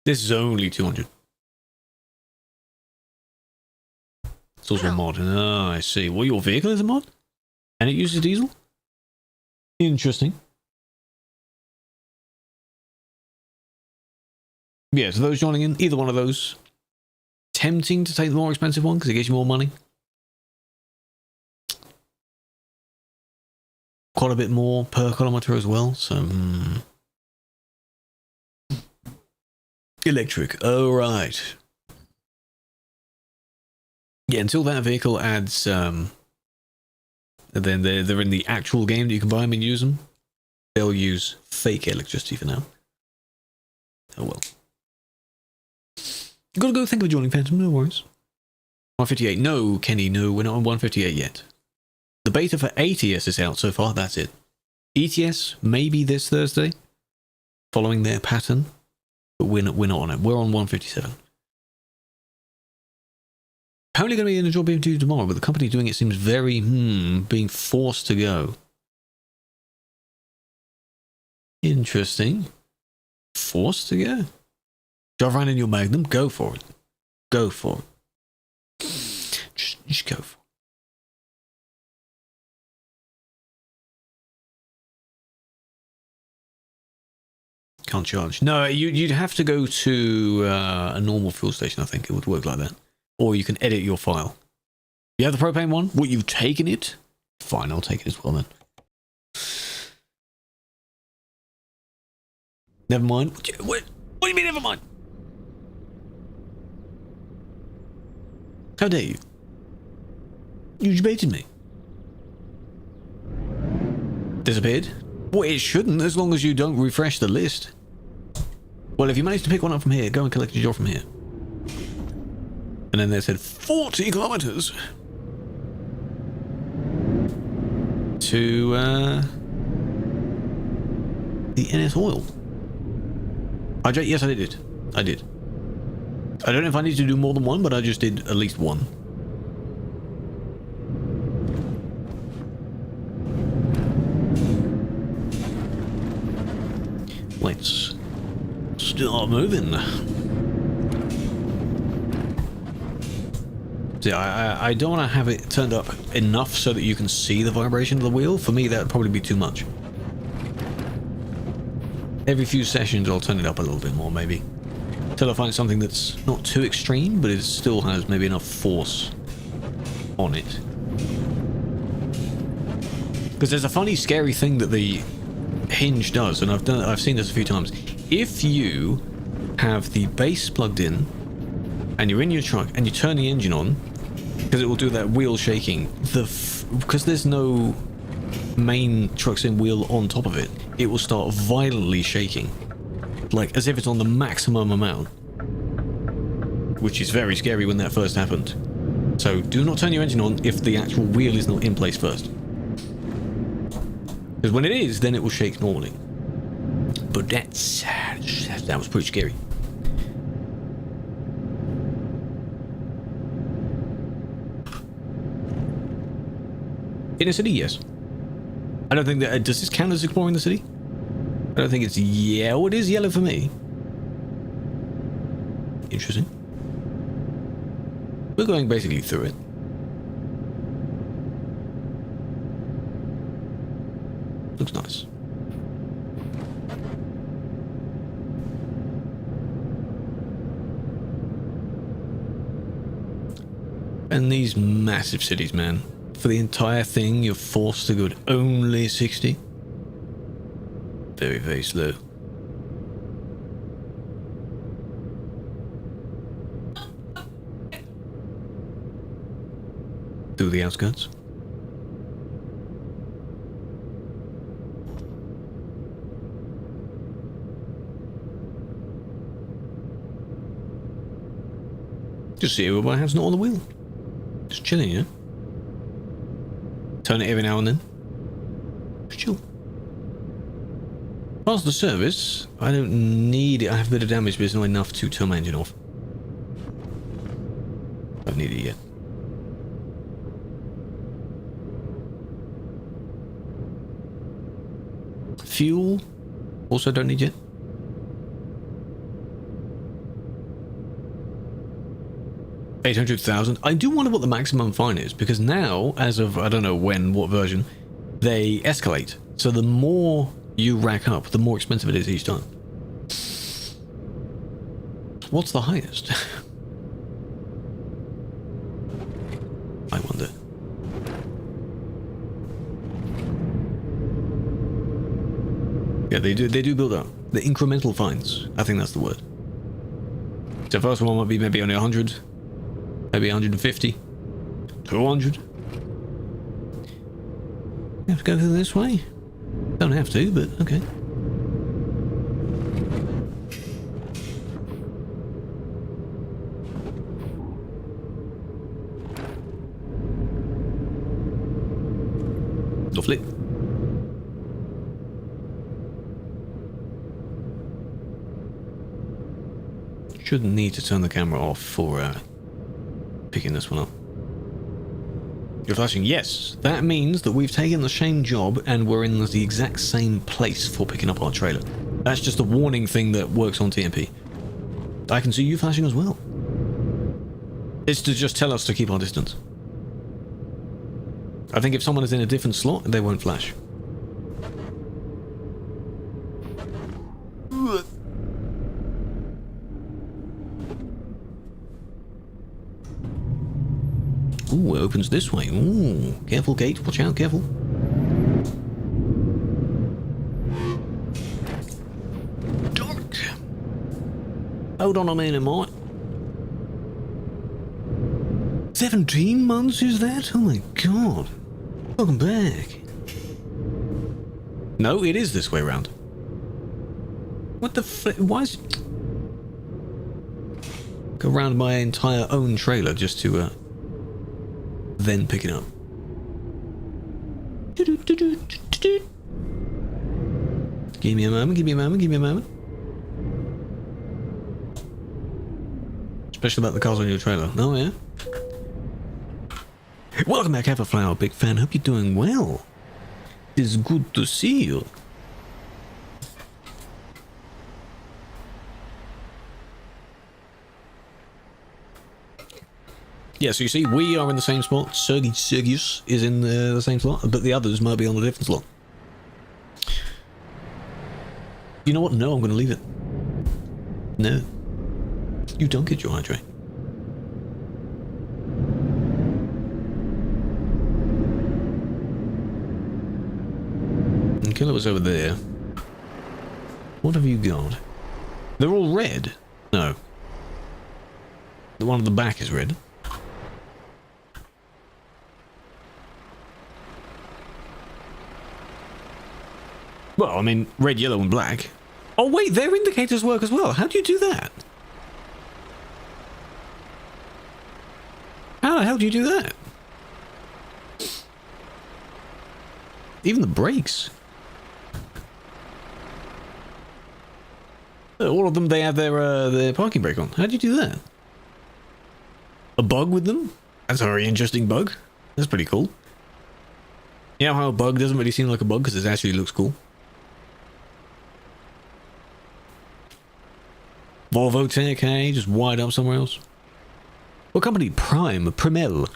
S1: This is only 200. It's also a mod. Oh, I see. Well, your vehicle is a mod? And it uses diesel? Interesting. Yeah, so those joining in, either one of those. Tempting to take the more expensive one because it gives you more money. Quite a bit more per kilometer as well, so... Electric. Oh, right. Yeah, until that vehicle adds... then they're in the actual game that you can buy them and use them. They'll use fake electricity for now. Oh well. Gotta go think of joining Phantom, no worries. 158. No, Kenny, no, we're not on 158 yet. The beta for ATS is out so far, that's it. ETS, maybe this Thursday, following their pattern, but we're not on it. We're on 157. Apparently going to be in a job interview tomorrow, but the company doing it seems very, being forced to go. Interesting. Forced to go? Drive around in your Magnum, go for it. Go for it. Just go for it. Can't charge. No, you'd have to go to a normal fuel station, I think. It would work like that. Or you can edit your file. You have the propane one? What, you've taken it? Fine, I'll take it as well then. Never mind. What do you mean never mind? How dare you? You debated me. Disappeared? Well, it shouldn't, as long as you don't refresh the list. Well, if you manage to pick one up from here, go and collect your job from here. And then they said 40 kilometers to the NS Oil. Hydrate? Yes, I did it. I did. I don't know if I need to do more than one, but I just did at least one. Let's start moving. See, I don't want to have it turned up enough so that you can see the vibration of the wheel. For me, that would probably be too much. Every few sessions, I'll turn it up a little bit more, maybe. Till I find something that's not too extreme, but it still has maybe enough force on it. Because there's a funny, scary thing that the hinge does, and I've seen this a few times. If you have the base plugged in, and you're in your truck, and you turn the engine on, because it will do that wheel shaking, because there's no main truck's in wheel on top of it, it will start violently shaking. Like, as if it's on the maximum amount. Which is very scary when that first happened. So, do not turn your engine on if the actual wheel is not in place first. Because when it is, then it will shake normally. But that was pretty scary. In a city, yes. I don't think that... does this count as exploring the city? I don't think it's... yeah, oh, it is yellow for me. Interesting. We're going basically through it. Looks nice. And these massive cities, man. For the entire thing, you're forced to go at only 60. Very, very slow. Through the outskirts. Just see where my hand's not on the wheel. Just chilling, you know? Turn it every now and then. Just chill. Past the service, I don't need it. I have a bit of damage, but it's not enough to turn my engine off. Don't need it yet. Fuel, also don't need yet. $800,000. I do wonder what the maximum fine is, because now, as of I don't know when, what version, they escalate. So the more you rack up, the more expensive it is each time. What's the highest? I wonder. Yeah, they do build up. The incremental fines. I think that's the word. So first one might be maybe only 100, maybe 150, 200. You have to go through this way? Don't have to, but okay. Lovely. Shouldn't need to turn the camera off for picking this one up. You're flashing. Yes, that means that we've taken the same job and we're in the exact same place for picking up our trailer. That's just a warning thing that works on TMP. I can see you flashing as well. It's to just tell us to keep our distance. I think if someone is in a different slot, they won't flash. Ooh, it opens this way. Ooh, careful, gate. Watch out, careful. Dark. Hold on a minute, mate. 17 months is that? Oh my god. Welcome back. No, it is this way around. What the flip? Why is it? Go around my entire own trailer just to, then pick it up. Give me a moment, give me a moment, give me a moment. Especially about the cars on your trailer. Oh, yeah? Welcome back, Everflower, big fan. Hope you're doing well. It's good to see you. Yeah, so you see, we are in the same spot. Sergius is in the same slot, but the others might be on a different slot. You know what? No, I'm going to leave it. No. You don't get your hydrate. And Killer was over there. What have you got? They're all red. No. The one at the back is red. Well, I mean, red, yellow, and black. Oh, wait, their indicators work as well. How do you do that? How the hell do you do that? Even the brakes. All of them, they have their parking brake on. How do you do that? A bug with them? That's a very interesting bug. That's pretty cool. You know how a bug doesn't really seem like a bug because it actually looks cool? Volvo Tech, hey, just wired up somewhere else. What company? Primel.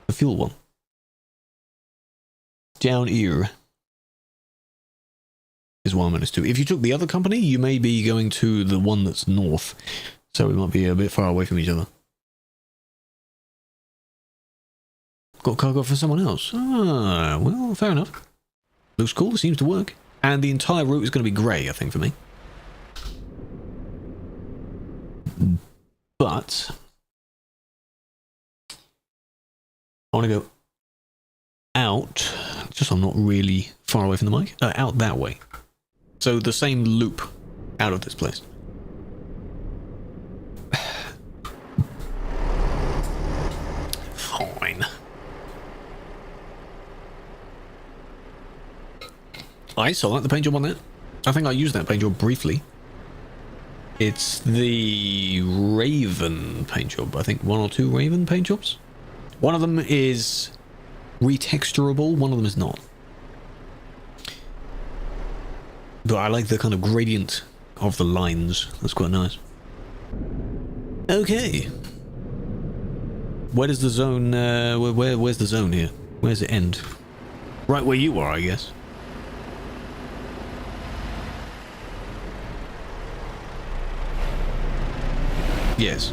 S1: The fuel one. Down here is 1-2. If you took the other company, you may be going to the one that's north. So we might be a bit far away from each other. Got cargo for someone else. Ah, well, fair enough. Looks cool, seems to work. And the entire route is going to be grey, I think, for me. But I want to go out, just so I'm not really far away from the mic, out that way. So the same loop out of this place. Fine. I still like the paint job on that. I think I used that paint job briefly. It's the Raven paint job. I think 1 or 2 Raven paint jobs. One of them is retexturable, one of them is not. But I like the kind of gradient of the lines. That's quite nice. Okay. Where does the zone, where's the zone here? Where's it end? Right where you are, I guess. Yes.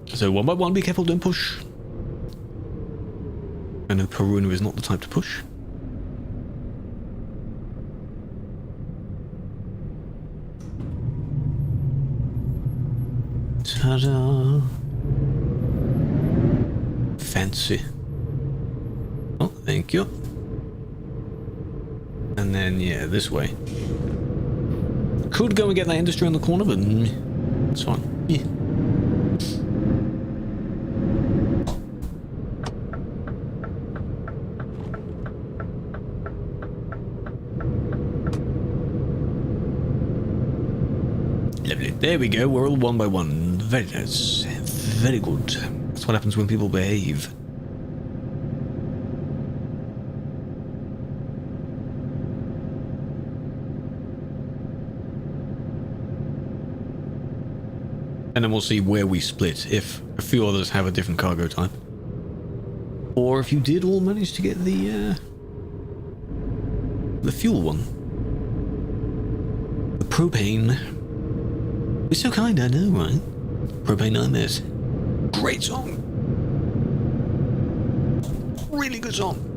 S1: So 1 by 1, be careful, don't push. I know Peruna is not the type to push. Ta-da! Fancy. Oh, thank you. And then, yeah, this way. Could go and get that industry on the corner, but it's fine. Yeah. Lovely. There we go. We're all 1 by 1. Very nice. Very good. That's what happens when people behave. And then we'll see where we split, if a few others have a different cargo type. Or if you did all manage to get the fuel one. The propane. We're so kind, I know, right? Propane Nightmares. Great song. Really good song.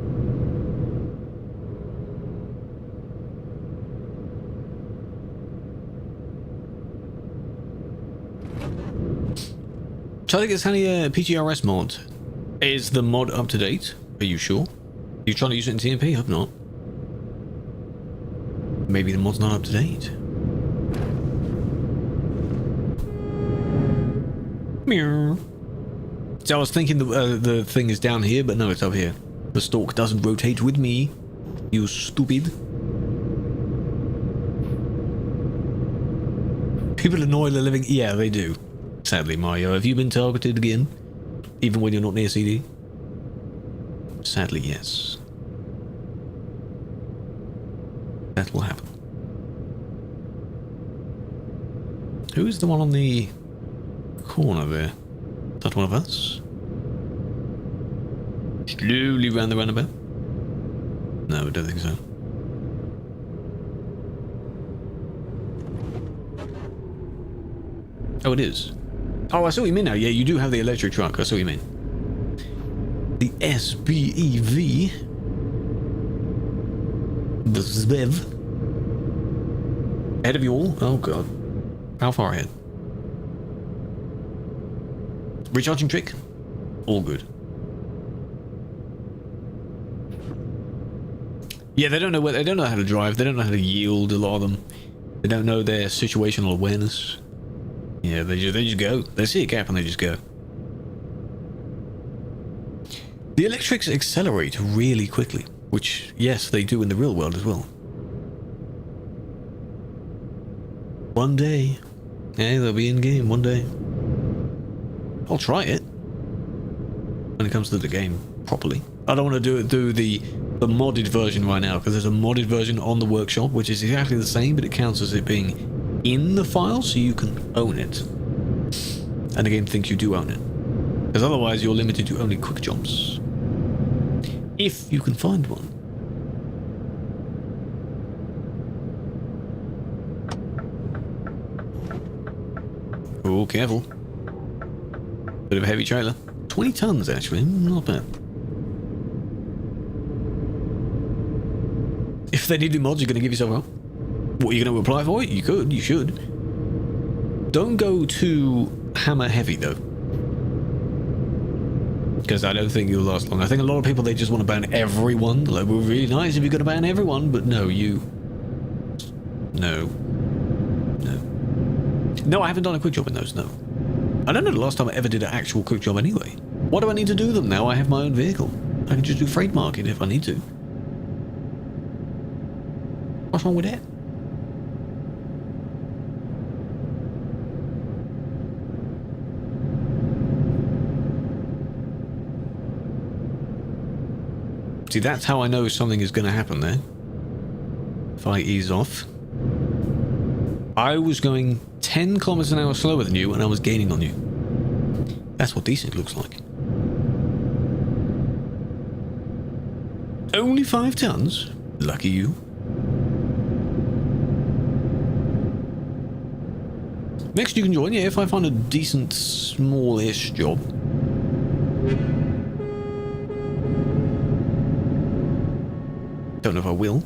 S1: So I think it's only a PGRS mod. Is the mod up to date? Are you sure? Are you trying to use it in TMP? I hope not. Maybe the mod's not up to date. Meow. So I was thinking the thing is down here, but no, it's up here. The stalk doesn't rotate with me. You stupid. People annoy the living... Yeah, they do. Sadly, Mario, have you been targeted again? Even when you're not near CD? Sadly, yes. That will happen. Who is the one on the corner there? Is that one of us? Slowly round the roundabout? No, I don't think so. Oh, it is. Oh, I see what you mean now. Yeah, you do have the electric truck. I see what you mean. The SBEV. The ZBEV. Ahead of you all? Oh, God. How far ahead? Recharging trick? All good. Yeah, they don't know they don't know how to drive. They don't know how to yield, a lot of them. They don't know their situational awareness. Yeah, they just go. They see a gap and they just go. The electrics accelerate really quickly, which, yes, they do in the real world as well. One day. Yeah, they'll be in game one day. I'll try it. When it comes to the game, properly. I don't want to do the modded version right now, because there's a modded version on the workshop, which is exactly the same, but it counts as it being in the file, so you can own it. And the game thinks you do own it. Because otherwise you're limited to only quick jumps. If you can find one. Oh, careful. Bit of a heavy trailer. 20 tons, actually. Not bad. If they need new mods, you're going to give yourself up. What, are you going to apply for it? You could, you should. Don't go too hammer heavy, though. Because I don't think you'll last long. I think a lot of people, they just want to ban everyone. Like, it would be really nice if you're going to ban everyone, but no, you... No. No. No, I haven't done a quick job in those, no. I don't know the last time I ever did an actual quick job anyway. Why do I need to do them now? I have my own vehicle. I can just do freight market if I need to. What's wrong with that? See, that's how I know something is going to happen there. If I ease off. I was going 10 kilometers an hour slower than you, and I was gaining on you. That's what desync looks like. Only 5 tons? Lucky you. Next you can join, yeah, if I find a decent, smallish job. Don't know if I will.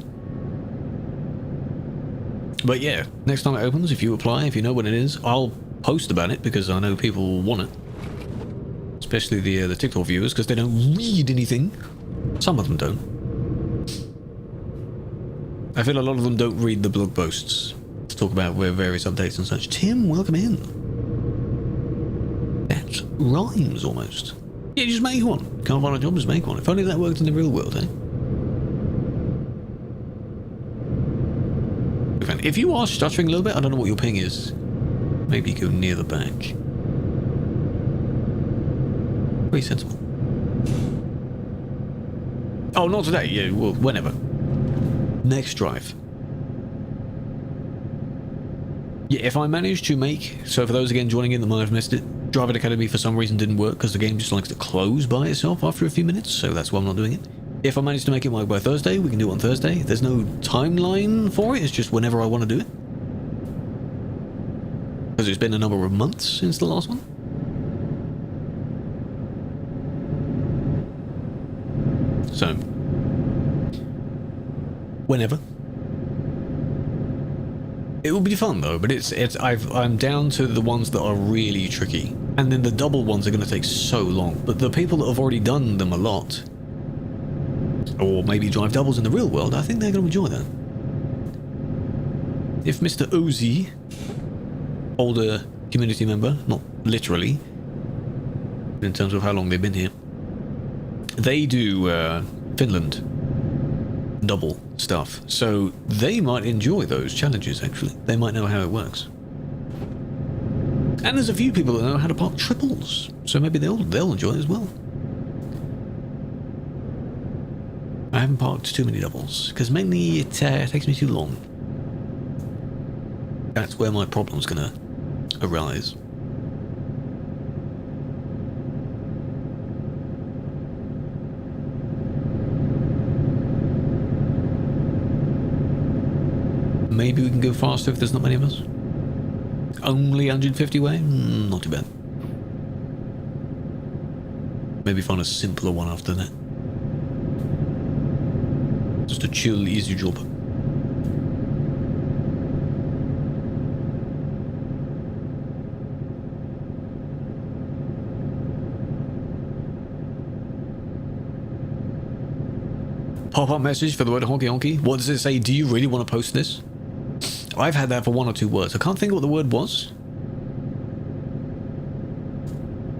S1: But yeah, next time it opens, if you apply, if you know what it is, I'll post about it because I know people want it. Especially the TikTok viewers, because they don't read anything. Some of them don't. I feel a lot of them don't read the blog posts to talk about various updates and such. Tim, welcome in. That rhymes almost. Yeah, just make one. Can't find a job, just make one. If only that worked in the real world, eh? If you are stuttering a little bit, I don't know what your ping is. Maybe go near the back. Pretty sensible. Oh, not today. Yeah, well, whenever. Next drive. Yeah, if I manage to make... So for those again joining in that might have missed it, Driving Academy for some reason didn't work because the game just likes to close by itself after a few minutes, so that's why I'm not doing it. If I manage to make it work by Thursday, we can do it on Thursday. There's no timeline for it, it's just whenever I want to do it. Because it's been a number of months since the last one. So, whenever. It will be fun though, but I'm down to the ones that are really tricky. And then the double ones are going to take so long. But the people that have already done them a lot, or maybe drive doubles in the real world, I think they're going to enjoy that. If Mr. Ozy, older community member, not literally, in terms of how long they've been here, they do Finland double stuff, so they might enjoy those challenges actually. They might know how it works. And there's a few people that know how to park triples, so maybe they'll enjoy it as well. I haven't parked too many doubles, because mainly it takes me too long. That's where my problem's gonna arise. Maybe we can go faster if there's not many of us. Only 150 away? Not too bad. Maybe find a simpler one after that. Just a chill, easy job. Pop-up message for the word honky honky. What does it say? Do you really want to post this? I've had that for 1 or 2 words. I can't think of what the word was.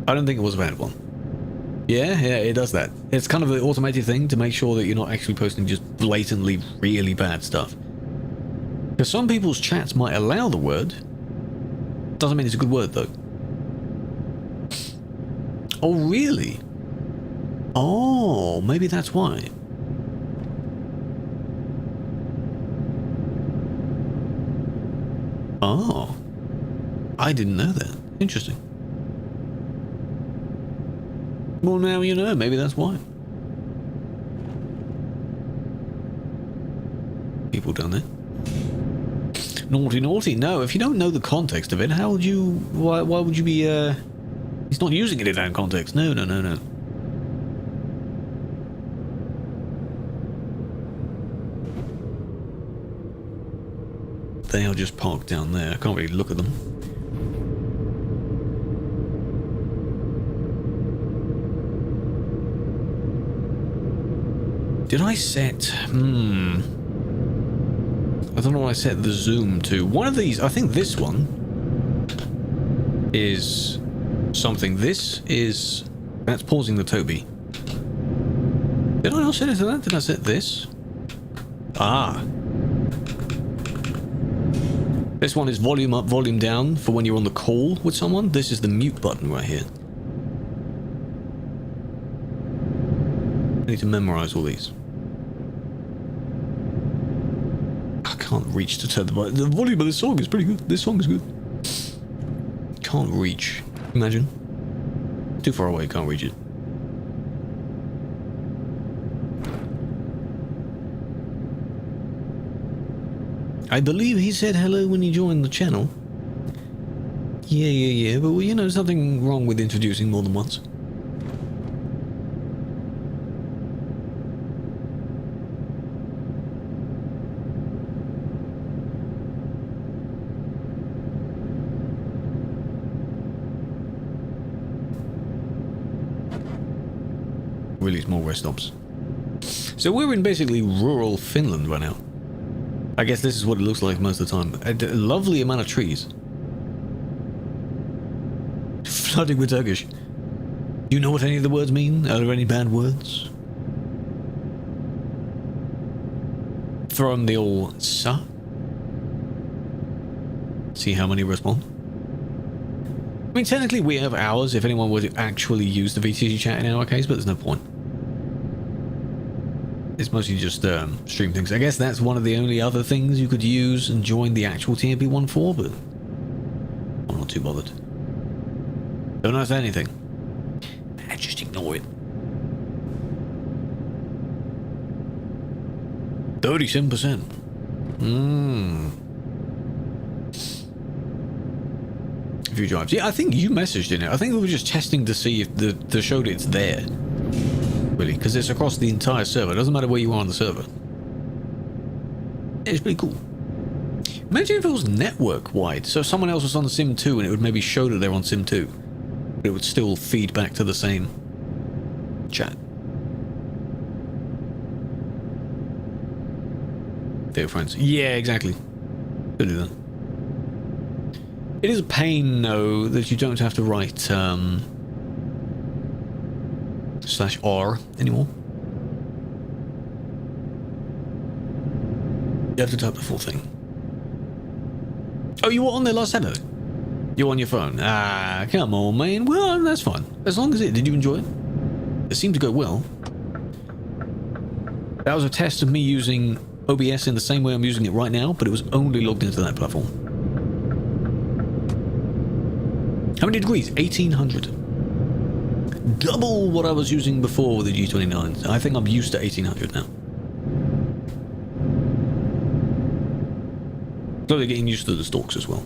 S1: I don't think it was a bad one. Yeah, it does that. It's kind of an automated thing to make sure that you're not actually posting just blatantly really bad stuff. Because some people's chats might allow the word. Doesn't mean it's a good word, though. Oh, really? Oh, maybe that's why. Oh, I didn't know that. Interesting. Well, now you know. Maybe that's why. People done that. Naughty, naughty. No, if you don't know the context of it, how would you? Why would you be? He's not using it in that context. No, no, no, no. They are just parked down there. I can't really look at them. Did I set... I don't know what I set the zoom to. One of these, I think this one is something. This is... That's pausing the Toby. Did I not set it to that? Did I set this? Ah. This one is volume up, volume down for when you're on the call with someone. This is the mute button right here. I need to memorize all these. I can't reach to turn the volume. The volume of this song is pretty good. This song is good. Can't reach. Imagine. Too far away, can't reach it. I believe he said hello when he joined the channel. Yeah, but well, you know, something wrong with introducing more than once. Really small rest stops. So we're in basically rural Finland right now. I guess this is what it looks like most of the time. A lovely amount of trees. Flooding with Turkish. Do you know what any of the words mean? Are there any bad words? Throw in the old sa. See how many respond. I mean, technically we have hours if anyone were to actually use the VTC chat in our case, but there's no point. It's mostly just stream things. I guess that's one of the only other things you could use and join the actual TMP1 for, but I'm not too bothered. Don't ask anything. Just ignore it. 37%. A few drives. Yeah, I think you messaged in it. I think we were just testing to see if the showed it's there. Really, because it's across the entire server. It doesn't matter where you are on the server. It's pretty cool. Imagine if it was network-wide. So if someone else was on the Sim 2 and it would maybe show that they're on Sim 2. But it would still feed back to the same chat. Dear friends. Yeah, exactly. Could do that. It is a pain, though, that you don't have to write /r anymore. You have to type the full thing. Oh, you were on there last Saturday? You're on your phone? Ah, come on, man. Well, that's fine. As long as it... Did you enjoy it? It seemed to go well. That was a test of me using OBS in the same way I'm using it right now, but it was only logged into that platform. How many degrees? 1800. Double what I was using before with the G29. I think I'm used to 1800 now. Slowly getting used to the stalks as well.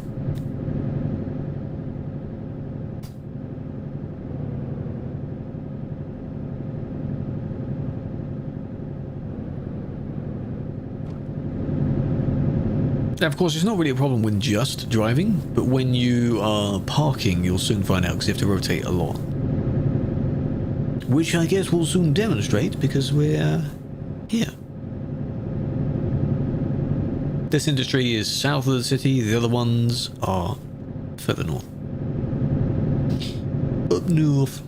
S1: Now, of course, it's not really a problem with just driving, but when you are parking, you'll soon find out because you have to rotate a lot. Which I guess we'll soon demonstrate because we're here. This industry is south of the city, the other ones are further north. Up north.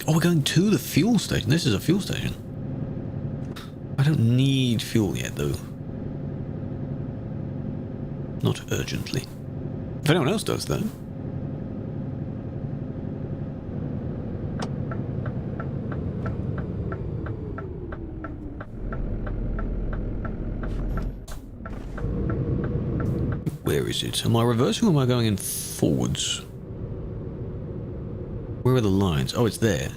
S1: Oh, we're going to the fuel station. This is a fuel station. I don't need fuel yet, though. Not urgently. If anyone else does, though. Where is it? Am I reversing or am I going in forwards? Where are the lines? Oh, it's there.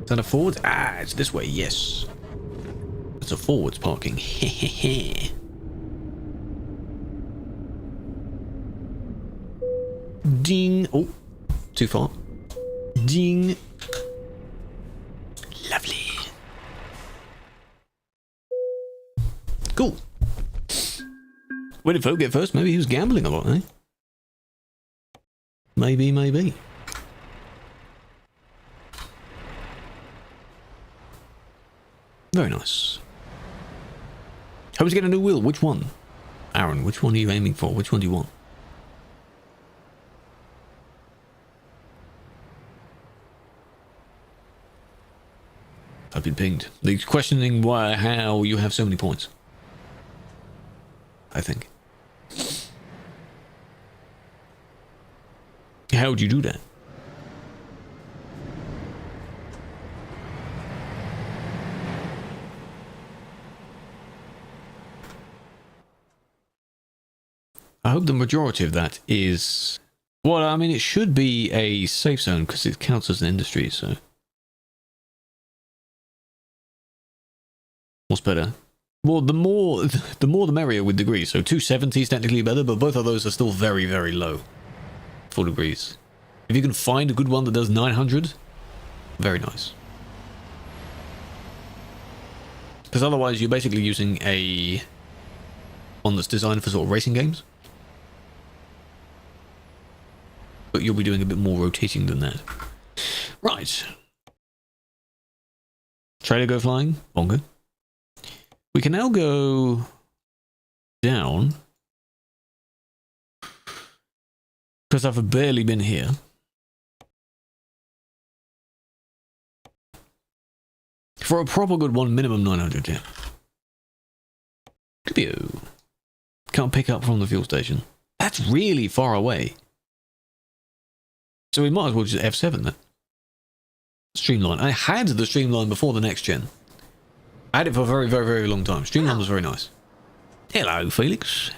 S1: Is that a forwards? Ah, it's this way, yes. It's a forwards parking. Hehehe. Ding. Oh, too far. Ding. Lovely. Cool. Where did Folk get first? Maybe he was gambling a lot, eh? Maybe. Very nice. Hope to get a new wheel. Which one? Aaron, which one are you aiming for? Which one do you want? I've been pinged. They're questioning how you have so many points. I think. How would you do that? I hope the majority of that is... Well, I mean, it should be a safe zone because it counts as an industry, so... What's better? Well, the more the merrier with degrees. So 270 is technically better, but both of those are still very, very low for degrees. If you can find a good one that does 900, very nice. Because otherwise you're basically using a one that's designed for sort of racing games. But you'll be doing a bit more rotating than that. Right. Trailer go flying. Bongo. We can now go down. Because I've barely been here. For a proper good one, minimum 900, yeah. Can't pick up from the fuel station. That's really far away. So we might as well just F7 then. Streamline. I had the Streamline before the next gen. I had it for a very, very, very long time. Streamline was very nice. Hello, Felix.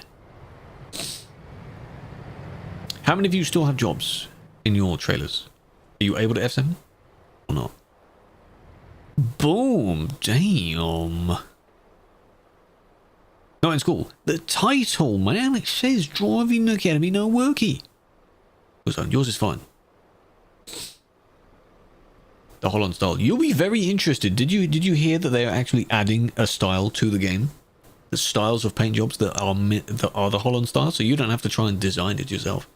S1: How many of you still have jobs in your trailers? Are you able to F7 or not? Boom! Damn. Not in school. The title, man, it says Driving Academy No Worky. Yours is fine. The Holland style. You'll be very interested. Did you hear that they are actually adding a style to the game? The styles of paint jobs that are the Holland style, so you don't have to try and design it yourself.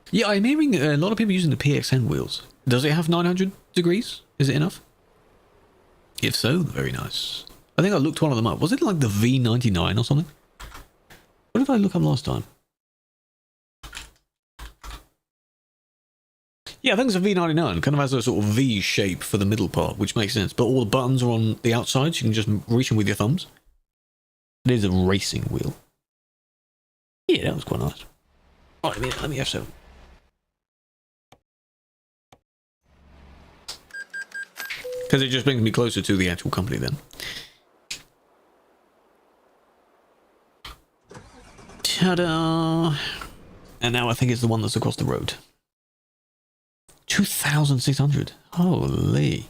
S1: Yeah, I'm hearing a lot of people using the PXN wheels. Does it have 900 degrees? Is it enough? If so, very nice. I think I looked one of them up. Was it like the V99 or something? What did I look up last time? Yeah, I think it's a V99. Kind of has a sort of V shape for the middle part, which makes sense. But all the buttons are on the outside, so you can just reach them with your thumbs. It is a racing wheel. Yeah, that was quite nice. Right, let me F7. Because it just brings me closer to the actual company then. Ta-da! And now I think it's the one that's across the road. 2,600. Holy.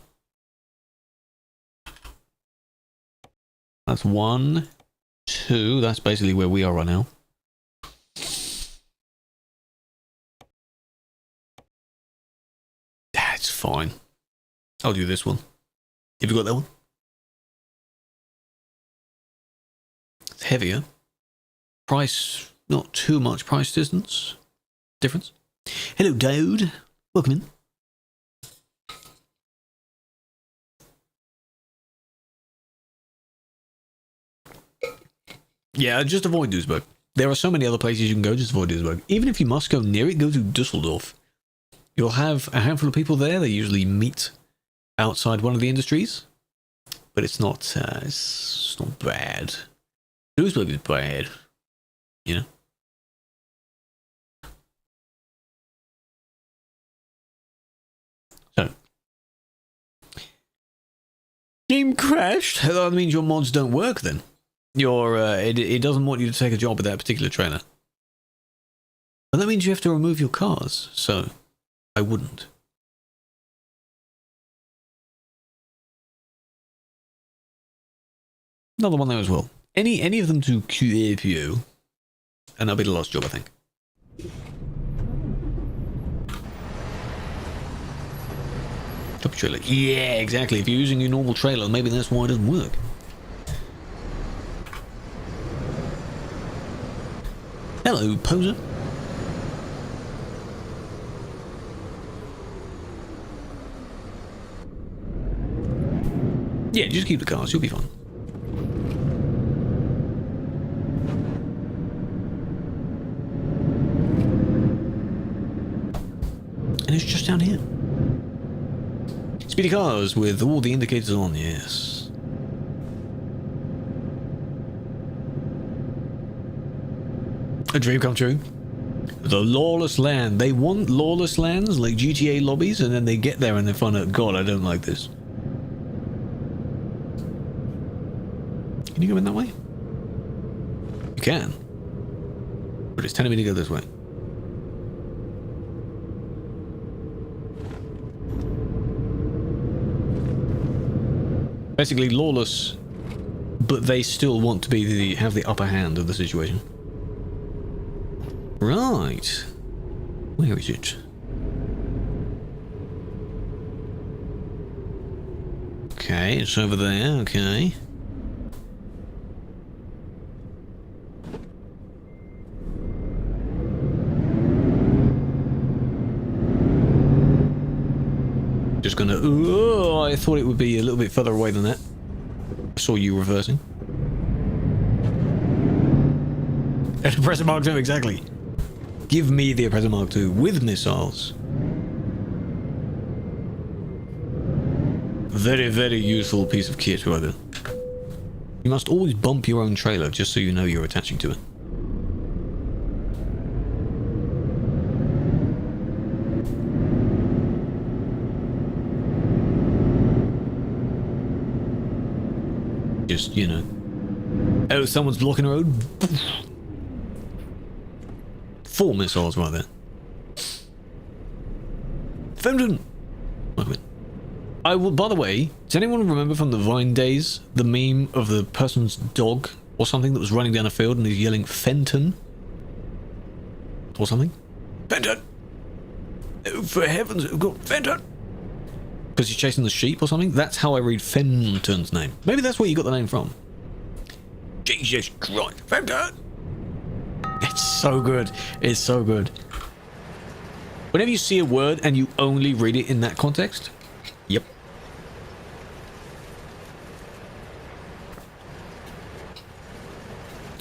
S1: That's 1, 2. That's basically where we are right now. That's fine. I'll do this one. Have you got that one? It's heavier. Price, not too much price difference. Hello, dude. Welcome in. Yeah, just avoid Duisburg. There are so many other places you can go, just avoid Duisburg. Even if you must go near it, go to Dusseldorf. You'll have a handful of people there. They usually meet outside one of the industries. But it's not bad. Duisburg is bad. You know? So. Game crashed? That means your mods don't work then. It doesn't want you to take a job with that particular trailer. And that means you have to remove your cars, so I wouldn't. Another one there as well. Any of them to QAPO, and that'll be the last job, I think. Top trailer. Yeah, exactly. If you're using your normal trailer, maybe that's why it doesn't work. Hello, poser. Yeah, just keep the cars, you'll be fine. And it's just down here. Speedy cars with all the indicators on, yes. A dream come true. The lawless land. They want lawless lands like GTA lobbies, and then they get there and they find out, God, I don't like this. Can you go in that way? You can. But it's telling me to go this way. Basically lawless, but they still want to be have the upper hand of the situation. Right. Where is it? Okay, it's over there, okay. Just gonna... Oh, I thought it would be a little bit further away than that. I saw you reversing. An Oppressor Mark II, exactly. Give me the Oppressor Mark II with missiles. Very, very useful piece of kit, rather. You must always bump your own trailer just so you know you're attaching to it. Just, you know. Oh, someone's blocking the road. 4 missiles right there. Fountain! I will, by the way, does anyone remember from the Vine days the meme of the person's dog or something that was running down a field and he's yelling Fenton? Or something? Fenton! Oh, for heaven's sake, Fenton! Because he's chasing the sheep or something? That's how I read Fenton's name. Maybe that's where you got the name from. Jesus Christ, Fenton! It's so good. It's so good. Whenever you see a word and you only read it in that context, yep.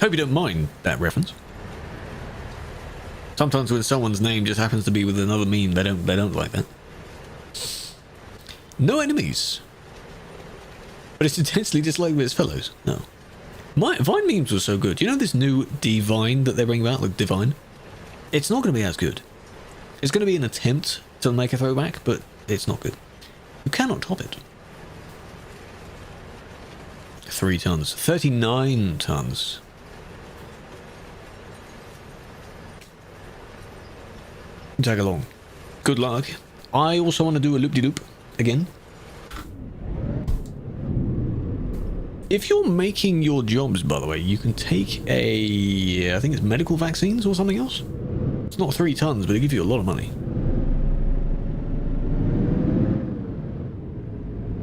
S1: Hope you don't mind that reference. Sometimes when someone's name just happens to be with another meme, they don't like that. No enemies. But it's intensely disliked with its fellows. No. My Vine memes were so good. You know this new Divine that they're bringing out, like Divine? It's not going to be as good. It's going to be an attempt to make a throwback, but it's not good. You cannot top it. 3 tons. 39 tons. Tag along. Good luck. I also want to do a loop-de-loop again. If you're making your jobs, by the way, you can take a... I think it's medical vaccines or something else. It's not 3 tons, but they give you a lot of money.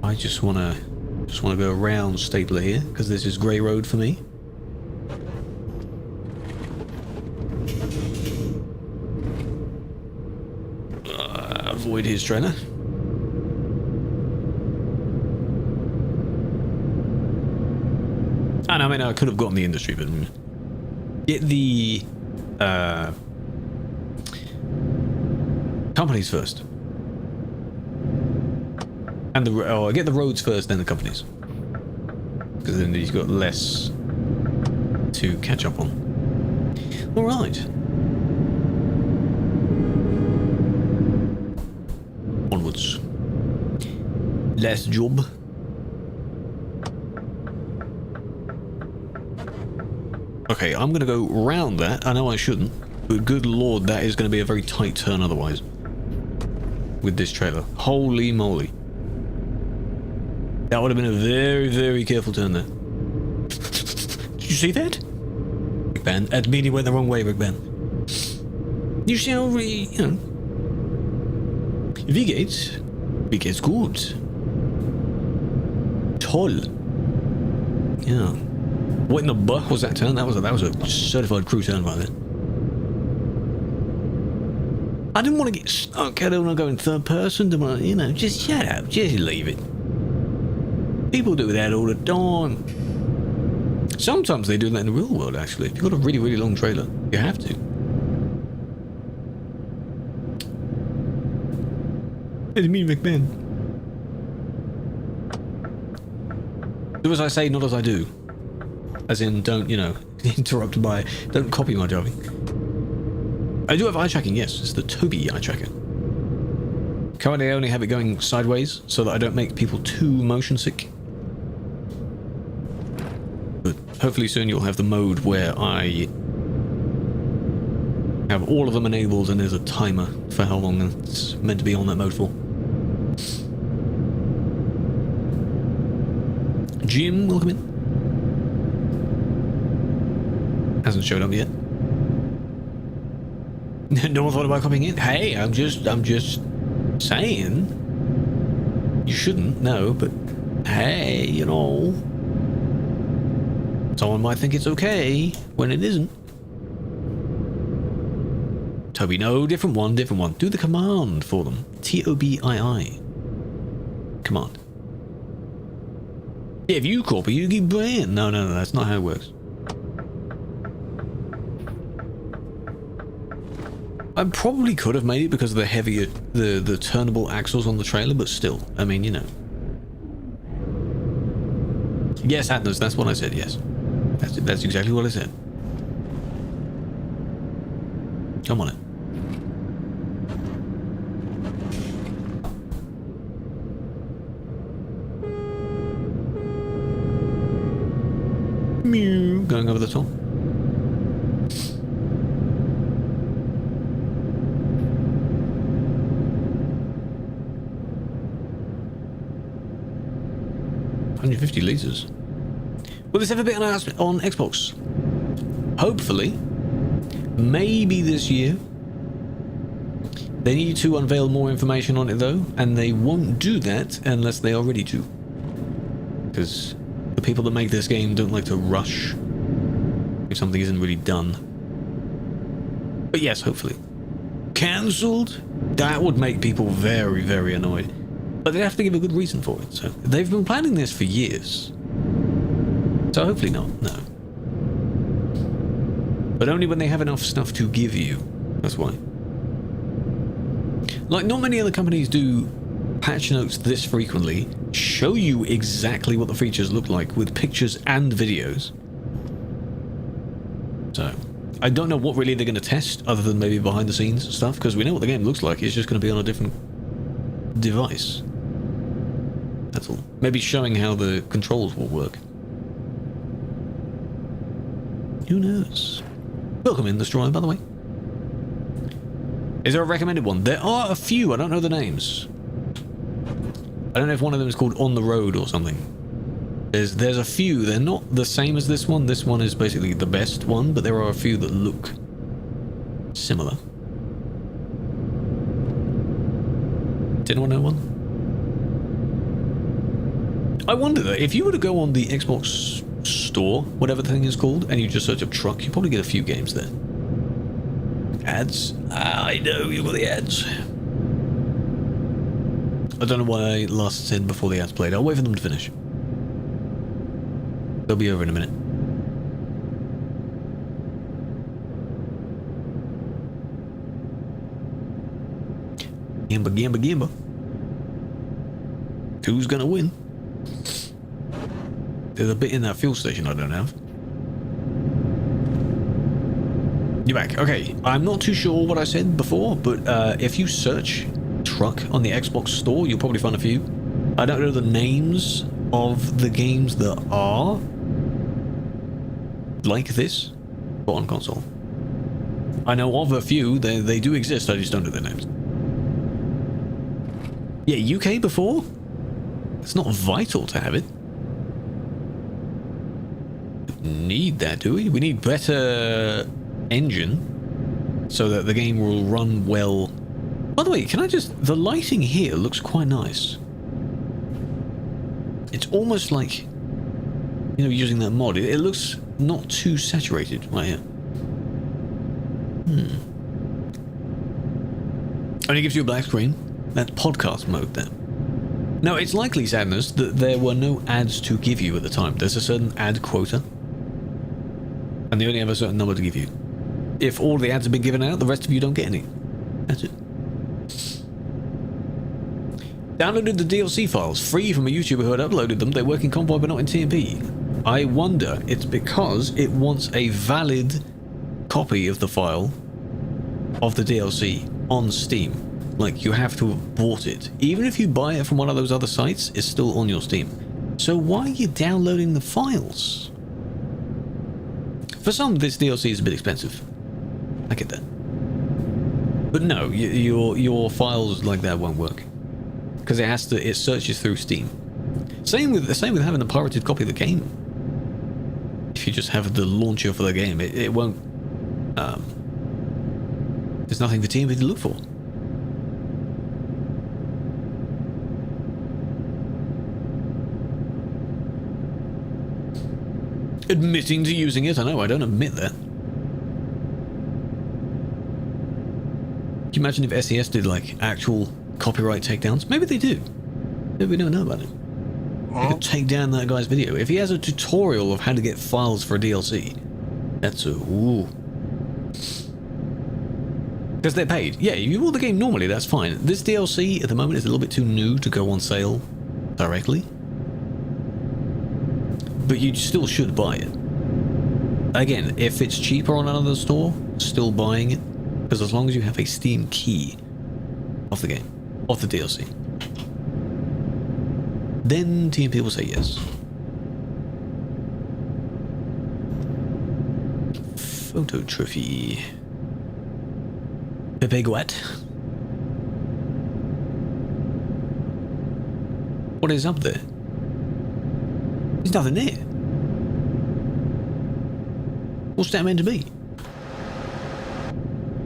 S1: I just want to go around Stapler here, because this is Grey Road for me. Avoid his trailer. And I mean, I could have gotten the industry, but get the companies first, and get the roads first, then the companies, because then you've got less to catch up on. All right. Onwards. Last job. Okay, I'm going to go round that. I know I shouldn't, but good lord, that is going to be a very tight turn otherwise. With this trailer. Holy moly. That would have been a very, very careful turn there. Did you see that? Big Ben. That meaning went the wrong way, Big Ben. You see how really, you know... V-Gates good. Toll. Yeah. What in the butt was that turn? That was a certified crew turn right there. I didn't want to get stuck. I don't want to go in third person. Don't want to, you know, just shut up. Just leave it. People do that all the time. Sometimes they do that in the real world, actually. If you've got a really, really long trailer, you have to. It's me, McMahon. Do as I say, not as I do. As in, don't, you know, interrupt by... Don't copy my driving. I do have eye tracking, yes. It's the Toby eye tracker. Currently I only have it going sideways so that I don't make people too motion sick. But hopefully soon you'll have the mode where I have all of them enabled and there's a timer for how long it's meant to be on that mode for. Jim, welcome in. Hasn't showed up yet. No one thought about coming in. Hey, I'm just saying. You shouldn't, no, but hey, you know. Someone might think it's okay when it isn't. Toby, no, different one. Do the command for them. T-O-B-I-I. Command. Yeah, if you copy, you keep playing. No, that's not how it works. I probably could have made it because of the heavier, the turnable axles on the trailer, but still, I mean, you know. Yes, Atlas, that's what I said, yes. That's exactly what I said. Come on it. Mew, going over the top. $150 liters. Will this ever be on Xbox? Hopefully. Maybe this year. They need to unveil more information on it though, and they won't do that unless they are ready to. Because the people that make this game don't like to rush if something isn't really done. But yes, hopefully. Cancelled? That would make people very, very annoyed. But they have to give a good reason for it. So they've been planning this for years. So hopefully not, no. But only when they have enough stuff to give you. That's why. Like, not many other companies do patch notes this frequently, show you exactly what the features look like with pictures and videos. So, I don't know what really they're going to test other than maybe behind the scenes stuff, because we know what the game looks like. It's just going to be on a different device. That's all. Maybe showing how the controls will work. Who knows? Welcome in, Destroyer, by the way. Is there a recommended one? There are a few. I don't know the names. I don't know if one of them is called On the Road or something. There's a few. They're not the same as this one. This one is basically the best one, but there are a few that look similar. Did anyone know one? I wonder though, if you were to go on the Xbox store, whatever the thing is called, and you just search up truck, you probably get a few games there. Ads? I know, you got the ads. I don't know why I last said before the ads played. I'll wait for them to finish. They'll be over in a minute. Gamba. Who's gonna win? There's a bit in that fuel station I don't have. You're back. Okay, I'm not too sure what I said before, but if you search truck on the Xbox store, you'll probably find a few. I don't know the names of the games that are like this, but on console. I know of a few. They do exist, I just don't know their names. Yeah, UK before? It's not vital to have it. Need that, do we? We need better engine so that the game will run well. By the way, can I just... The lighting here looks quite nice. It's almost like, you know, using that mod. It looks not too saturated right here. Only gives you a black screen. That's podcast mode then. No, it's likely, Sadness, that there were no ads to give you at the time. There's a certain ad quota. And they only have a certain number to give you. If all the ads have been given out, the rest of you don't get any. That's it. Downloaded the DLC files, free from a YouTuber who had uploaded them. They work in Convoy but not in TMP. I wonder it's because it wants a valid copy of the file of the DLC on Steam. Like, you have to have bought it. Even if you buy it from one of those other sites, it's still on your Steam. So why are you downloading the files? For some, this DLC is a bit expensive. I get that. But no, your files like that won't work. Because it searches through Steam. Same with having a pirated copy of the game. If you just have the launcher for the game, it won't... there's nothing for TMP to look for. Admitting to using it, I know, I don't admit that. Can you imagine if SES did, like, actual copyright takedowns? Maybe they do. Maybe we don't know about it. You could take down that guy's video. If he has a tutorial of how to get files for a DLC, that's a... ooh. Because they're paid. Yeah, if you bought the game normally, that's fine. This DLC, at the moment, is a little bit too new to go on sale directly. But you still should buy it. Again, if it's cheaper on another store, still buying it. Because as long as you have a Steam key of the game, of the DLC, then TMP will say yes. Photo trophy. Pepe Guat. What is up there? There's nothing there. What's that meant to be?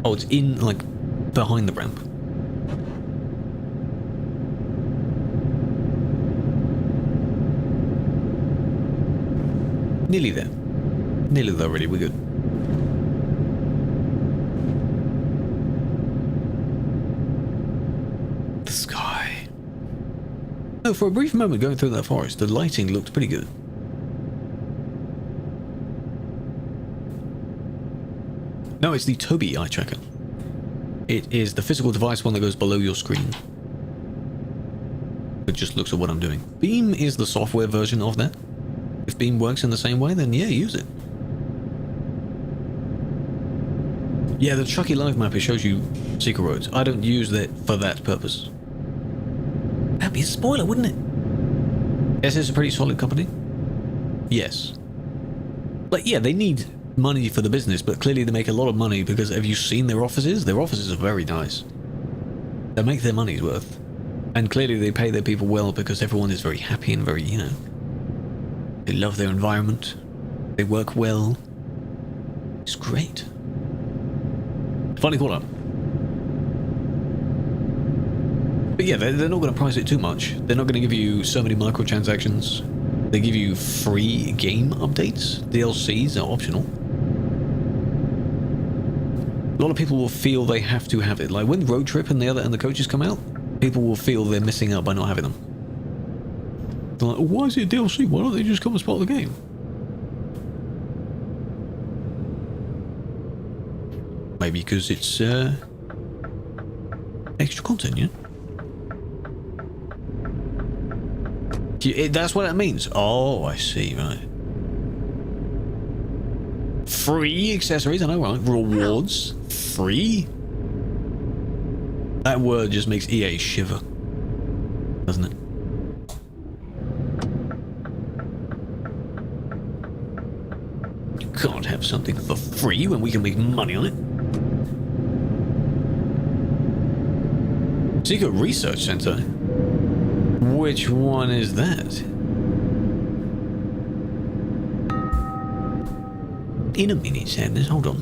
S1: Oh, it's in, like, behind the ramp. Nearly there. Nearly there already, we're good. The sky. Oh, for a brief moment going through that forest, the lighting looked pretty good. No, it's the Tobii eye tracker. It is the physical device one that goes below your screen. It just looks at what I'm doing. Beam is the software version of that. If Beam works in the same way, then yeah, use it. Yeah, the Chucky Live map, it shows you secret roads. I don't use that for that purpose. That'd be a spoiler, wouldn't it? Is this a pretty solid company? Yes. Like, yeah, they need money for the business, but clearly they make a lot of money because have you seen their offices? Their offices are very nice. They make their money's worth. And clearly they pay their people well because everyone is very happy and very, you know, they love their environment. They work well. It's great. Funny thought up. But yeah, they're not going to price it too much. They're not going to give you so many microtransactions. They give you free game updates. DLCs are optional. A lot of people will feel they have to have it. Like when Road Trip and the coaches come out, people will feel they're missing out by not having them. They're like, oh, why is it DLC? Why don't they just come as part of the game? Maybe because it's extra content, yeah? That's what that means. Oh, I see, right. Free accessories, I know, right? Rewards. Free? That word just makes EA shiver. Doesn't it? You can't have something for free when we can make money on it. Secret Research Center? Which one is that? In a minute, Sadness, hold on.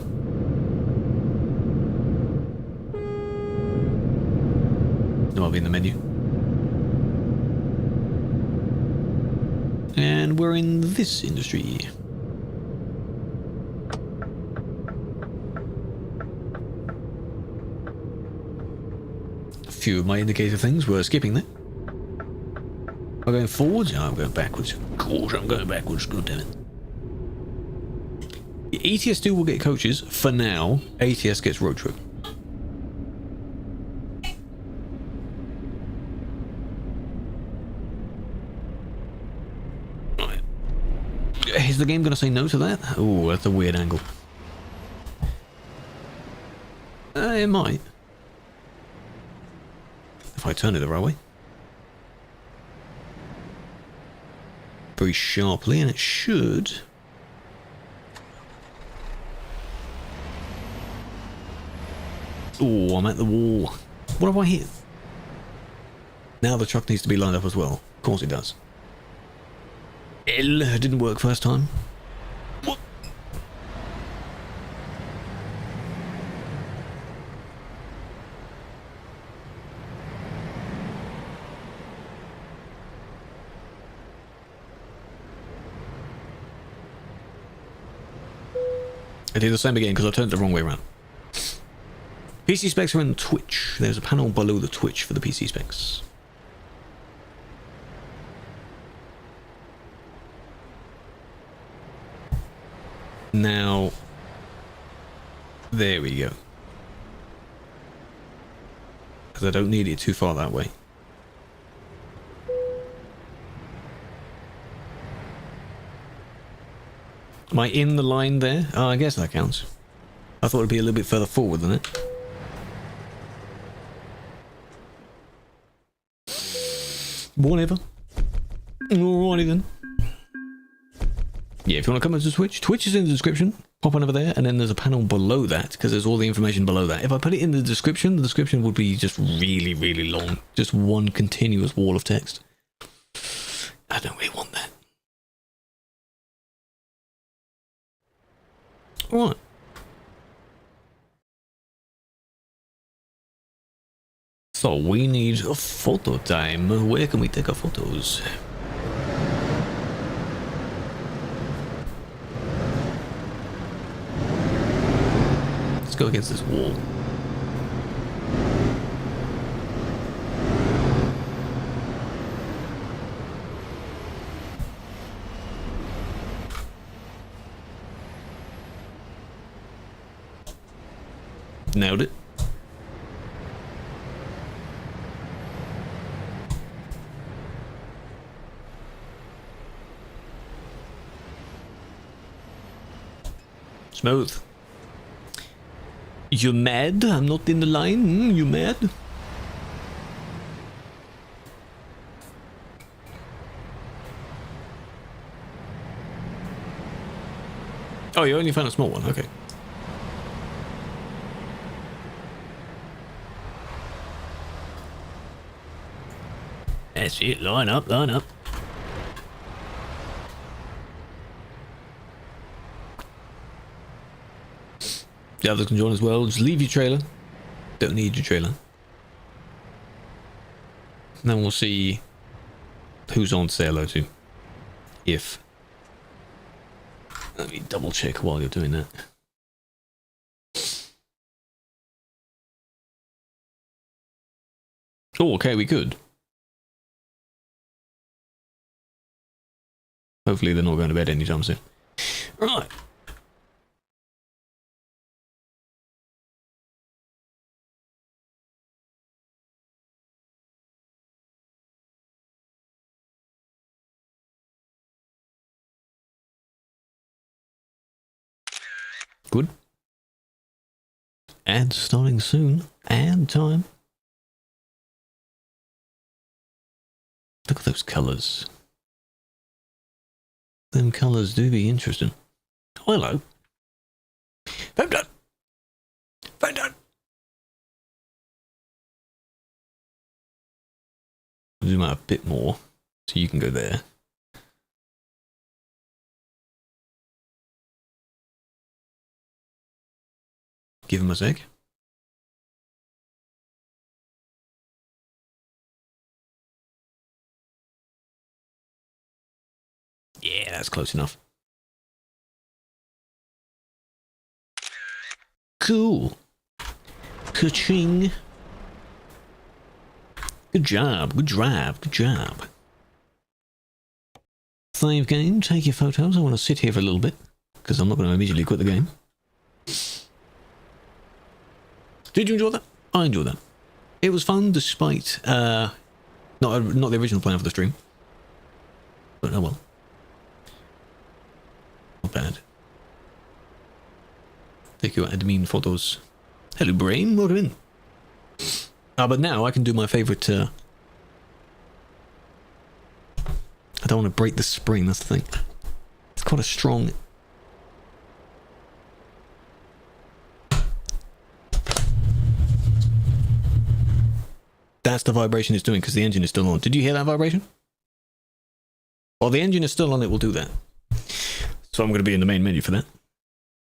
S1: No, I'll be in the menu. And we're in this industry. A few of my indicator things were skipping there. Am I going forwards? No, I'm going backwards. Of course, I'm going backwards. God damn it. ETS 2 will get coaches. For now, ATS gets Road Trip. Right. Is the game going to say no to that? Oh, that's a weird angle. It might. If I turn it the right way. Very sharply, and it should... Oh, I'm at the wall. What have I hit? Now the truck needs to be lined up as well. Of course it does. It didn't work first time. What? I did the same again because I turned it the wrong way around. PC specs are in Twitch. There's a panel below the Twitch for the PC specs. Now, there we go. Because I don't need it too far that way. Am I in the line there? Oh, I guess that counts. I thought it'd be a little bit further forward than it. Whatever. Alrighty then. Yeah, if you want to come into Twitch, Twitch is in the description. Pop on over there, and then there's a panel below that, because there's all the information below that. If I put it in the description would be just really, really long. Just one continuous wall of text. I don't really want that. Alright. So we need a photo time. Where can we take our photos? Let's go against this wall. Nailed it. Smooth. You mad? I'm not in the line? You mad? Oh, you only found a small one, okay. That's it, line up, line up. The others can join as well. Just leave your trailer. Don't need your trailer. And then we'll see who's on to say hello to. If. Let me double check while you're doing that. Oh, okay, we could. Hopefully they're not going to bed anytime soon. Right. Good. Ad starting soon. Ad time. Look at those colours. Them colours do be interesting. Oh, hello. Phone done. Phone done. Zoom out a bit more so you can go there. Give him a sec. Yeah, that's close enough. Cool. Ka-ching. Good job, good drive, good job. Save game, take your photos. I want to sit here for a little bit, because I'm not going to immediately quit the game. Did you enjoy that? I enjoyed that. It was fun despite not the original plan for the stream. But oh well. Not bad. Take your admin photos. Hello, brain. Welcome in. But now I can do my favourite... I don't want to break the spring, that's the thing. It's quite a strong... That's the vibration it's doing because the engine is still on. Did you hear that vibration? While the engine is still on, it will do that. So I'm going to be in the main menu for that.